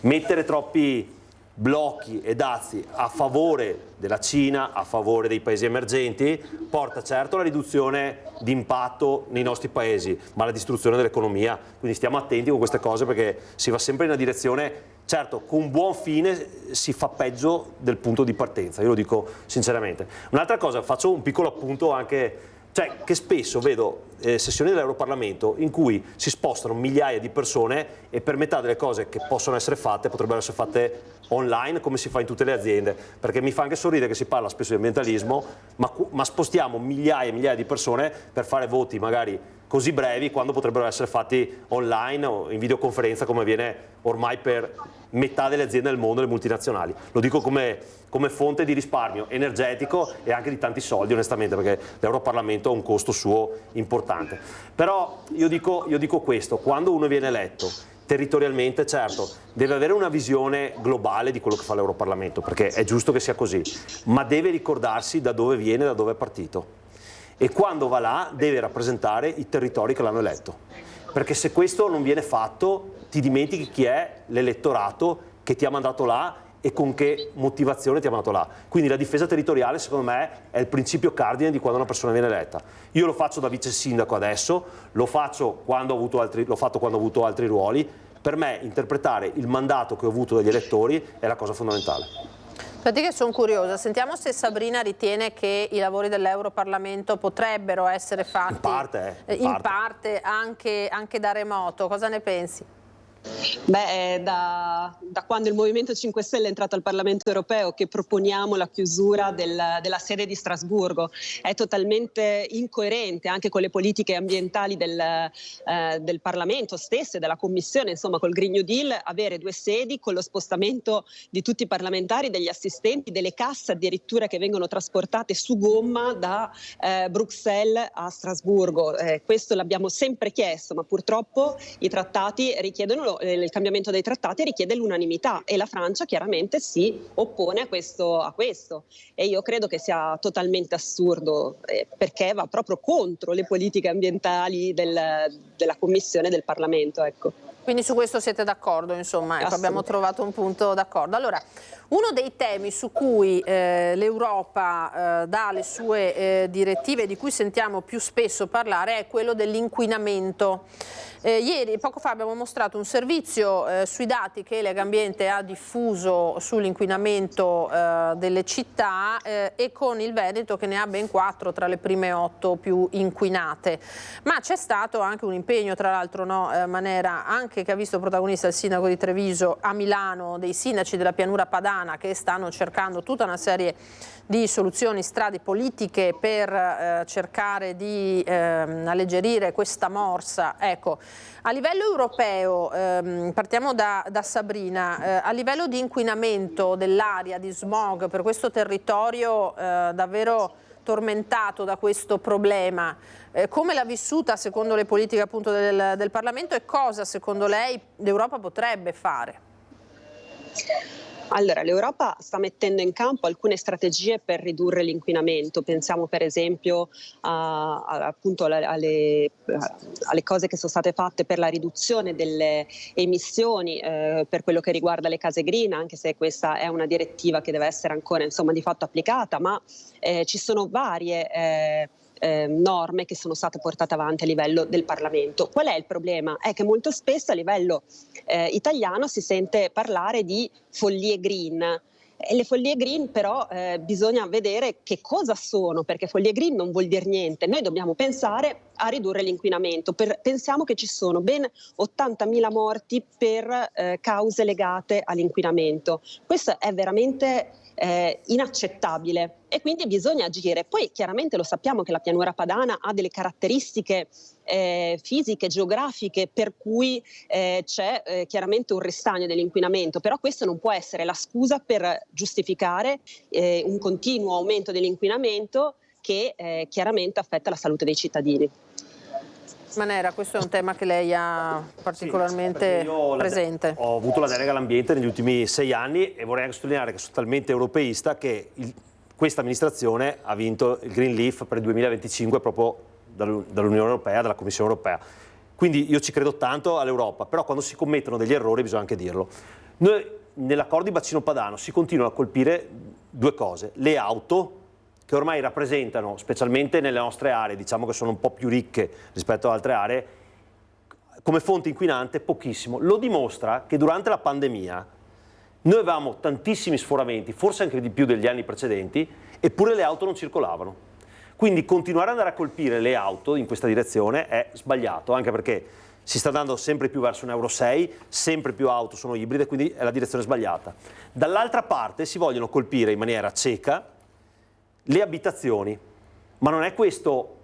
Mettere troppi blocchi e dazi a favore della Cina, a favore dei paesi emergenti, porta certo alla riduzione di impatto nei nostri paesi, ma alla distruzione dell'economia. Quindi stiamo attenti con queste cose, perché si va sempre in una direzione, certo, con un buon fine si fa peggio del punto di partenza, io lo dico sinceramente. Un'altra cosa, faccio un piccolo appunto anche, cioè che spesso vedo sessioni dell'Europarlamento in cui si spostano migliaia di persone e per metà delle cose che possono essere fatte potrebbero essere fatte online, come si fa in tutte le aziende, perché mi fa anche sorridere che si parla spesso di ambientalismo, ma spostiamo migliaia e migliaia di persone per fare voti magari così brevi, quando potrebbero essere fatti online o in videoconferenza, come avviene ormai per metà delle aziende del mondo, le multinazionali. Lo dico come fonte di risparmio energetico e anche di tanti soldi, onestamente, perché l'Europarlamento ha un costo suo importante. Però io dico questo: quando uno viene eletto territorialmente, certo, deve avere una visione globale di quello che fa l'Europarlamento, perché è giusto che sia così, ma deve ricordarsi da dove viene, da dove è partito. E quando va là deve rappresentare i territori che l'hanno eletto, perché se questo non viene fatto ti dimentichi chi è l'elettorato che ti ha mandato là e con che motivazione ti ha mandato là. Quindi la difesa territoriale secondo me è il principio cardine di quando una persona viene eletta. Io lo faccio da vice sindaco adesso, l'ho fatto quando ho avuto altri ruoli. Per me interpretare il mandato che ho avuto dagli elettori è la cosa fondamentale. Infatti che sono curiosa, sentiamo se Sabrina ritiene che i lavori dell'Europarlamento potrebbero essere fatti in parte anche da remoto. Cosa ne pensi? Beh, da quando il Movimento 5 Stelle è entrato al Parlamento europeo che proponiamo la chiusura della sede di Strasburgo. È totalmente incoerente anche con le politiche ambientali del Parlamento stesso e della Commissione, insomma col Green New Deal, avere 2 sedi con lo spostamento di tutti i parlamentari, degli assistenti, delle casse addirittura che vengono trasportate su gomma da Bruxelles a Strasburgo. Questo l'abbiamo sempre chiesto, ma purtroppo i trattati richiedono il cambiamento dei trattati richiede l'unanimità e la Francia chiaramente si oppone a questo e io credo che sia totalmente assurdo perché va proprio contro le politiche ambientali della Commissione del Parlamento, ecco. Quindi su questo siete d'accordo, insomma, ecco, abbiamo trovato un punto d'accordo. Allora, uno dei temi su cui l'Europa dà le sue direttive, di cui sentiamo più spesso parlare, è quello dell'inquinamento. Poco fa abbiamo mostrato un servizio sui dati che Legambiente ha diffuso sull'inquinamento delle città e con il Veneto che ne ha ben 4 tra le prime 8 più inquinate. Ma c'è stato anche un impegno, tra l'altro, Manera, anche che ha visto protagonista il sindaco di Treviso a Milano, dei sindaci della pianura padana che stanno cercando tutta una serie di soluzioni, strade politiche per cercare di alleggerire questa morsa. Ecco, a livello europeo, partiamo da Sabrina, a livello di inquinamento dell'aria, di smog per questo territorio davvero tormentato da questo problema, come l'ha vissuta secondo le politiche appunto del Parlamento e cosa secondo lei l'Europa potrebbe fare? Allora, l'Europa sta mettendo in campo alcune strategie per ridurre l'inquinamento. Pensiamo per esempio appunto alle cose che sono state fatte per la riduzione delle emissioni per quello che riguarda le case green, anche se questa è una direttiva che deve essere ancora di fatto applicata, ma ci sono varie norme che sono state portate avanti a livello del Parlamento. Qual è il problema? È che molto spesso a livello italiano si sente parlare di follie green. E le follie green però bisogna vedere che cosa sono, perché follie green non vuol dire niente. Noi dobbiamo pensare a ridurre l'inquinamento. Pensiamo che ci sono ben 80.000 morti per cause legate all'inquinamento. Questo è veramente inaccettabile e quindi bisogna agire. Poi chiaramente lo sappiamo che la pianura padana ha delle caratteristiche fisiche, geografiche, per cui c'è chiaramente un ristagno dell'inquinamento, però questo non può essere la scusa per giustificare un continuo aumento dell'inquinamento che chiaramente affetta la salute dei cittadini. Manera, questo è un tema che lei ha particolarmente presente. Ho avuto la delega all'ambiente negli ultimi 6 anni e vorrei anche sottolineare che sono talmente europeista che questa amministrazione ha vinto il Green Leaf per il 2025 proprio dall'Unione Europea, dalla Commissione Europea. Quindi io ci credo tanto all'Europa, però quando si commettono degli errori bisogna anche dirlo. Noi nell'accordo di bacino padano si continuano a colpire 2 cose: le auto, che ormai rappresentano, specialmente nelle nostre aree, diciamo che sono un po' più ricche rispetto ad altre aree, come fonte inquinante pochissimo. Lo dimostra che durante la pandemia noi avevamo tantissimi sforamenti, forse anche di più degli anni precedenti, eppure le auto non circolavano. Quindi continuare ad andare a colpire le auto in questa direzione è sbagliato, anche perché si sta andando sempre più verso un Euro 6, sempre più auto sono ibride, quindi è la direzione sbagliata. Dall'altra parte si vogliono colpire in maniera cieca le abitazioni, ma non è questo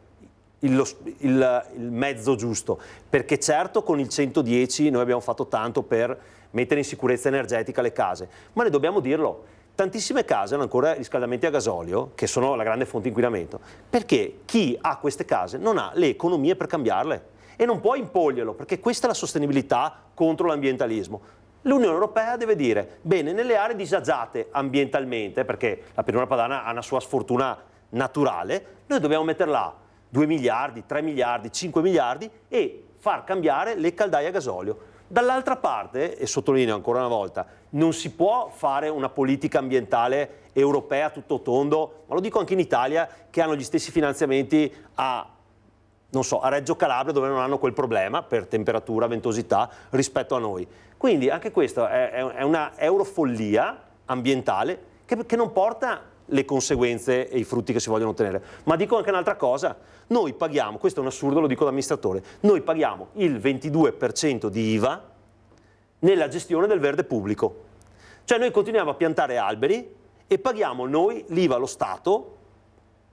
il mezzo giusto, perché certo con il 110 noi abbiamo fatto tanto per mettere in sicurezza energetica le case, ma ne dobbiamo dirlo, tantissime case hanno ancora riscaldamenti a gasolio, che sono la grande fonte di inquinamento, perché chi ha queste case non ha le economie per cambiarle e non può impogliarlo, perché questa è la sostenibilità contro l'ambientalismo. L'Unione Europea deve dire, bene, nelle aree disagiate ambientalmente, perché la pianura padana ha una sua sfortuna naturale, noi dobbiamo mettere là 2 miliardi, 3 miliardi, 5 miliardi e far cambiare le caldaie a gasolio. Dall'altra parte, e sottolineo ancora una volta, non si può fare una politica ambientale europea tutto tondo, ma lo dico anche in Italia, che hanno gli stessi finanziamenti a Reggio Calabria, dove non hanno quel problema per temperatura, ventosità, rispetto a noi. Quindi anche questa è una eurofollia ambientale che non porta le conseguenze e i frutti che si vogliono ottenere. Ma dico anche un'altra cosa, noi paghiamo, questo è un assurdo, lo dico da amministratore, noi paghiamo il 22% di IVA nella gestione del verde pubblico. Cioè noi continuiamo a piantare alberi e paghiamo noi l'IVA allo Stato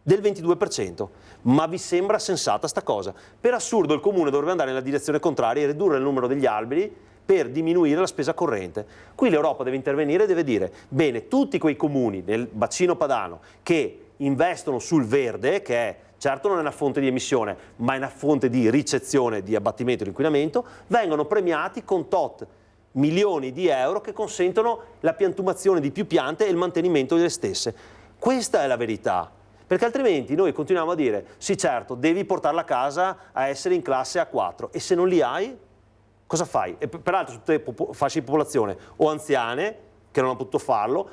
del 22%. Ma vi sembra sensata sta cosa? Per assurdo il comune dovrebbe andare nella direzione contraria e ridurre il numero degli alberi per diminuire la spesa corrente. Qui l'Europa deve intervenire e deve dire, bene, tutti quei comuni nel bacino padano che investono sul verde, che è certo non è una fonte di emissione, ma è una fonte di ricezione di abbattimento di inquinamento, vengono premiati con tot milioni di euro che consentono la piantumazione di più piante e il mantenimento delle stesse. Questa è la verità, perché altrimenti noi continuiamo a dire, sì certo, devi portarla a casa a essere in classe A4 e se non li hai, cosa fai? E peraltro tutte fasce di popolazione o anziane che non hanno potuto farlo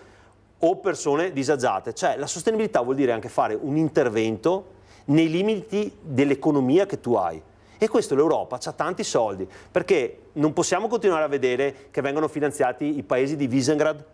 o persone disagiate. Cioè la sostenibilità vuol dire anche fare un intervento nei limiti dell'economia che tu hai. E questo l'Europa ha tanti soldi, perché non possiamo continuare a vedere che vengono finanziati i paesi di Visegrad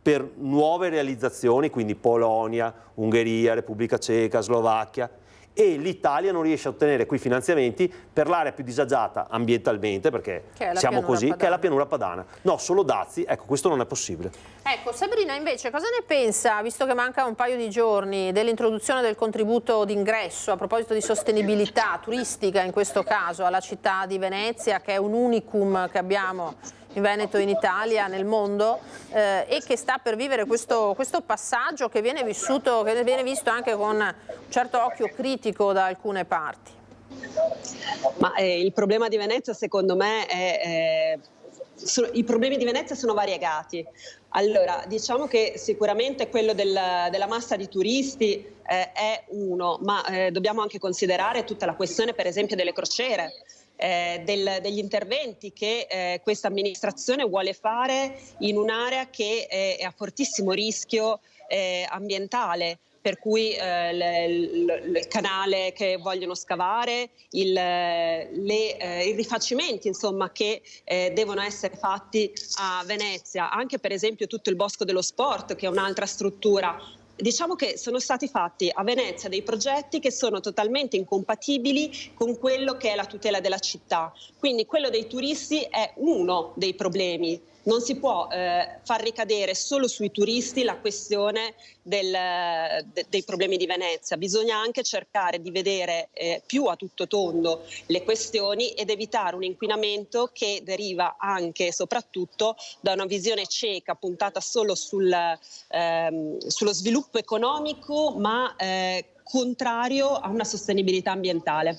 per nuove realizzazioni, quindi Polonia, Ungheria, Repubblica Ceca, Slovacchia, e l'Italia non riesce a ottenere quei finanziamenti per l'area più disagiata ambientalmente, perché siamo così, che è la pianura padana. No, solo dazi, ecco, questo non è possibile. Ecco, Sabrina invece cosa ne pensa, visto che manca un paio di giorni, dell'introduzione del contributo d'ingresso a proposito di sostenibilità turistica, in questo caso alla città di Venezia, che è un unicum che abbiamo in Veneto, in Italia, nel mondo, e che sta per vivere questo passaggio che viene vissuto, che viene visto anche con un certo occhio critico da alcune parti? Ma il problema di Venezia, secondo me, i problemi di Venezia sono variegati. Allora, diciamo che sicuramente quello della massa di turisti è uno, ma dobbiamo anche considerare tutta la questione, per esempio, delle crociere. Degli interventi che questa amministrazione vuole fare in un'area che è a fortissimo rischio ambientale, per cui il canale che vogliono scavare, i rifacimenti insomma, che devono essere fatti a Venezia, anche per esempio tutto il Bosco dello Sport, che è un'altra struttura. Diciamo che sono stati fatti a Venezia dei progetti che sono totalmente incompatibili con quello che è la tutela della città. Quindi quello dei turisti è uno dei problemi. Non si può far ricadere solo sui turisti la questione dei problemi di Venezia. Bisogna anche cercare di vedere più a tutto tondo le questioni ed evitare un inquinamento che deriva anche e soprattutto da una visione cieca puntata solo sullo sviluppo economico, ma contrario a una sostenibilità ambientale.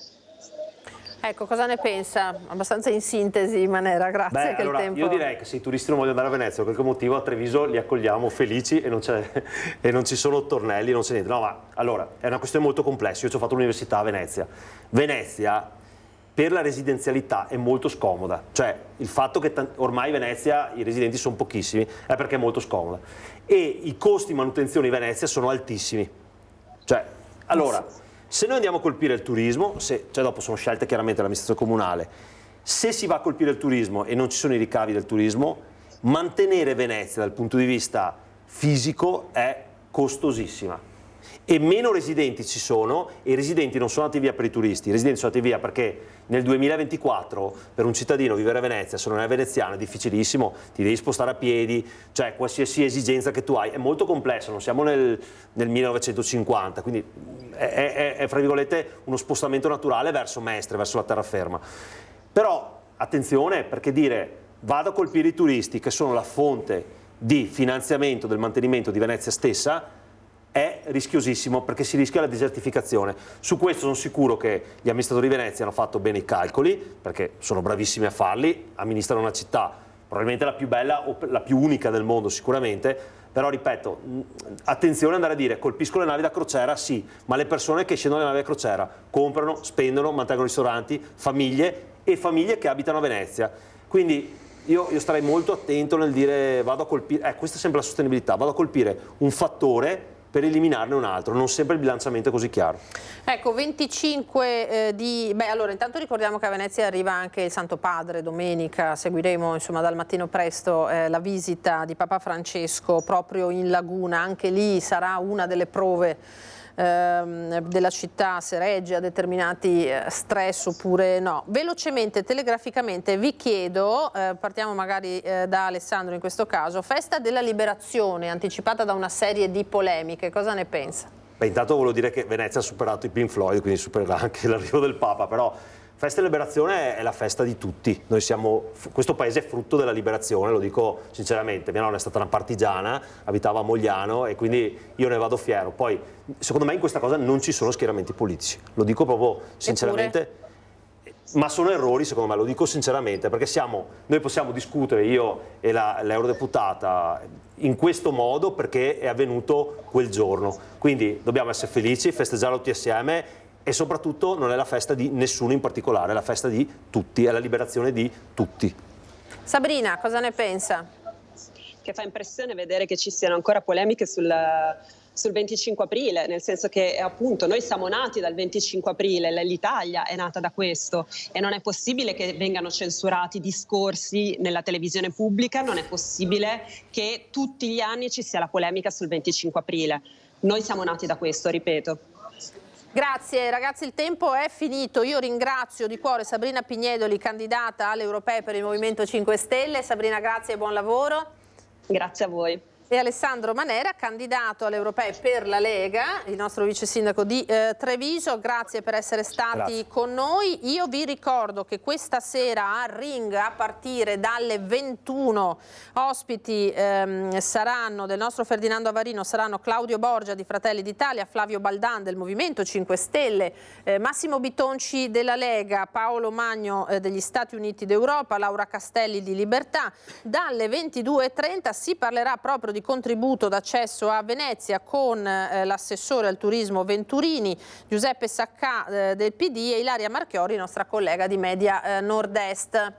Ecco, cosa ne pensa? Abbastanza in sintesi, Manera, grazie che allora, il tempo... Io direi che se i turisti non vogliono andare a Venezia, per qualche motivo a Treviso li accogliamo felici e non ci sono tornelli, non c'è niente. No, ma allora, è una questione molto complessa. Io ci ho fatto l'università a Venezia. Venezia, per la residenzialità, è molto scomoda. Cioè, il fatto che ormai Venezia i residenti sono pochissimi è perché è molto scomoda. E i costi di manutenzione di Venezia sono altissimi. Cioè, allora... Se noi andiamo a colpire il turismo, cioè dopo sono scelte chiaramente dell'amministrazione comunale, se si va a colpire il turismo e non ci sono i ricavi del turismo, mantenere Venezia dal punto di vista fisico è costosissima. E meno residenti ci sono, e i residenti non sono andati via per i turisti, i residenti sono andati via perché nel 2024 per un cittadino vivere a Venezia, se non è veneziano, è difficilissimo, ti devi spostare a piedi, cioè qualsiasi esigenza che tu hai, è molto complesso, non siamo nel 1950, quindi è fra virgolette uno spostamento naturale verso Mestre, verso la terraferma. Però attenzione, perché dire vado a colpire i turisti che sono la fonte di finanziamento del mantenimento di Venezia stessa è rischiosissimo, perché si rischia la desertificazione. Su questo sono sicuro che gli amministratori di Venezia hanno fatto bene i calcoli, perché sono bravissimi a farli, amministrano una città probabilmente la più bella o la più unica del mondo sicuramente, però ripeto, attenzione ad andare a dire colpisco le navi da crociera, sì, ma le persone che scendono dalle navi da crociera comprano, spendono, mantengono ristoranti, famiglie e famiglie che abitano a Venezia. Quindi io starei molto attento nel dire vado a colpire, questa è sempre la sostenibilità, vado a colpire un fattore per eliminarne un altro. Non sempre il bilanciamento è così chiaro. Ecco, 25 allora intanto ricordiamo che a Venezia arriva anche il Santo Padre domenica, seguiremo insomma dal mattino presto la visita di Papa Francesco proprio in laguna, anche lì sarà una delle prove della città, se regge a determinati stress oppure no. Velocemente, telegraficamente vi chiedo, partiamo magari da Alessandro in questo caso, Festa della Liberazione anticipata da una serie di polemiche, cosa ne pensa? Beh, intanto volevo dire che Venezia ha superato i Pink Floyd, quindi supererà anche l'arrivo del Papa, però Festa della Liberazione è la festa di tutti. Noi questo paese è frutto della liberazione, lo dico sinceramente. Mia nonna è stata una partigiana, abitava a Mogliano e quindi io ne vado fiero. Poi, secondo me in questa cosa non ci sono schieramenti politici, lo dico proprio sinceramente. Ma sono errori, secondo me, lo dico sinceramente, perché noi possiamo discutere, io e l'eurodeputata, in questo modo perché è avvenuto quel giorno. Quindi dobbiamo essere felici, festeggiarlo tutti assieme. E soprattutto non è la festa di nessuno in particolare, è la festa di tutti, è la liberazione di tutti. Sabrina, cosa ne pensa? Che fa impressione vedere che ci siano ancora polemiche sul 25 aprile, nel senso che appunto noi siamo nati dal 25 aprile, l'Italia è nata da questo e non è possibile che vengano censurati discorsi nella televisione pubblica, non è possibile che tutti gli anni ci sia la polemica sul 25 aprile. Noi siamo nati da questo, ripeto. Grazie ragazzi, il tempo è finito. Io ringrazio di cuore Sabrina Pignedoli, candidata alle europee per il Movimento 5 Stelle. Sabrina, grazie e buon lavoro. Grazie a voi. E Alessandro Manera, candidato alle europee per la Lega, il nostro vice sindaco di Treviso. Grazie per essere stati con noi. Io vi ricordo che questa sera a Ring, a partire dalle 21, ospiti saranno del nostro Ferdinando Avarino, saranno Claudio Borgia di Fratelli d'Italia, Flavio Baldan del Movimento 5 Stelle, Massimo Bitonci della Lega, Paolo Magno degli Stati Uniti d'Europa, Laura Castelli di Libertà. Dalle 22:30 si parlerà proprio di contributo d'accesso a Venezia con l'assessore al turismo Venturini, Giuseppe Saccà del PD e Ilaria Marchiori, nostra collega di Media Nord-Est.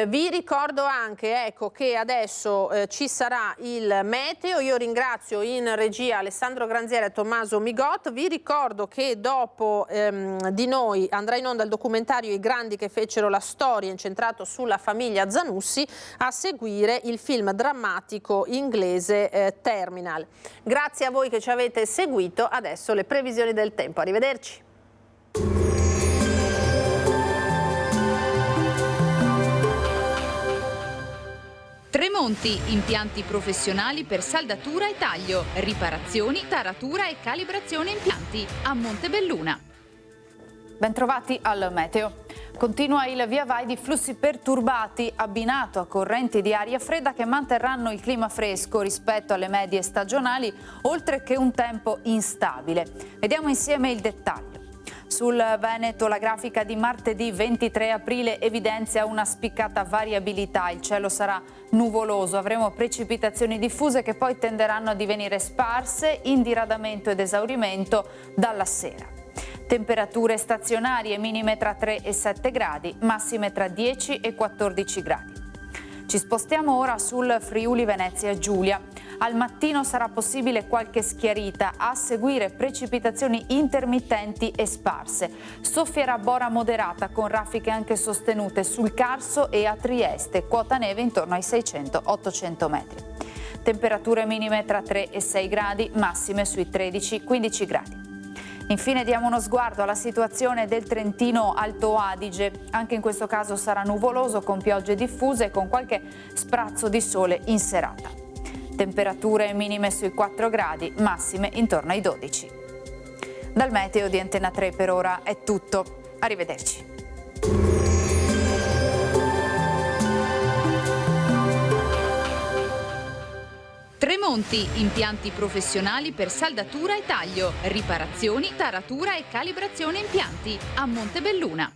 Vi ricordo anche che adesso ci sarà il meteo. Io ringrazio in regia Alessandro Granziera e Tommaso Migot. Vi ricordo che dopo di noi andrà in onda il documentario I grandi che fecero la storia, incentrato sulla famiglia Zanussi, a seguire il film drammatico inglese Terminal. Grazie a voi che ci avete seguito. Adesso le previsioni del tempo. Arrivederci. Tremonti, impianti professionali per saldatura e taglio, riparazioni, taratura e calibrazione impianti a Montebelluna. Bentrovati al meteo. Continua il via vai di flussi perturbati abbinato a correnti di aria fredda che manterranno il clima fresco rispetto alle medie stagionali, oltre che un tempo instabile. Vediamo insieme il dettaglio. Sul Veneto la grafica di martedì 23 aprile evidenzia una spiccata variabilità, il cielo sarà nuvoloso, avremo precipitazioni diffuse che poi tenderanno a divenire sparse in diradamento ed esaurimento dalla sera. Temperature stazionarie minime tra 3 e 7 gradi, massime tra 10 e 14 gradi. Ci spostiamo ora sul Friuli Venezia Giulia. Al mattino sarà possibile qualche schiarita, a seguire precipitazioni intermittenti e sparse. Soffierà bora moderata con raffiche anche sostenute sul Carso e a Trieste, quota neve intorno ai 600-800 metri. Temperature minime tra 3 e 6 gradi, massime sui 13-15 gradi. Infine diamo uno sguardo alla situazione del Trentino Alto Adige. Anche in questo caso sarà nuvoloso con piogge diffuse e con qualche sprazzo di sole in serata. Temperature minime sui 4 gradi, massime intorno ai 12. Dal meteo di Antena 3 per ora è tutto. Arrivederci. Tremonti, impianti professionali per saldatura e taglio, riparazioni, taratura e calibrazione impianti a Montebelluna.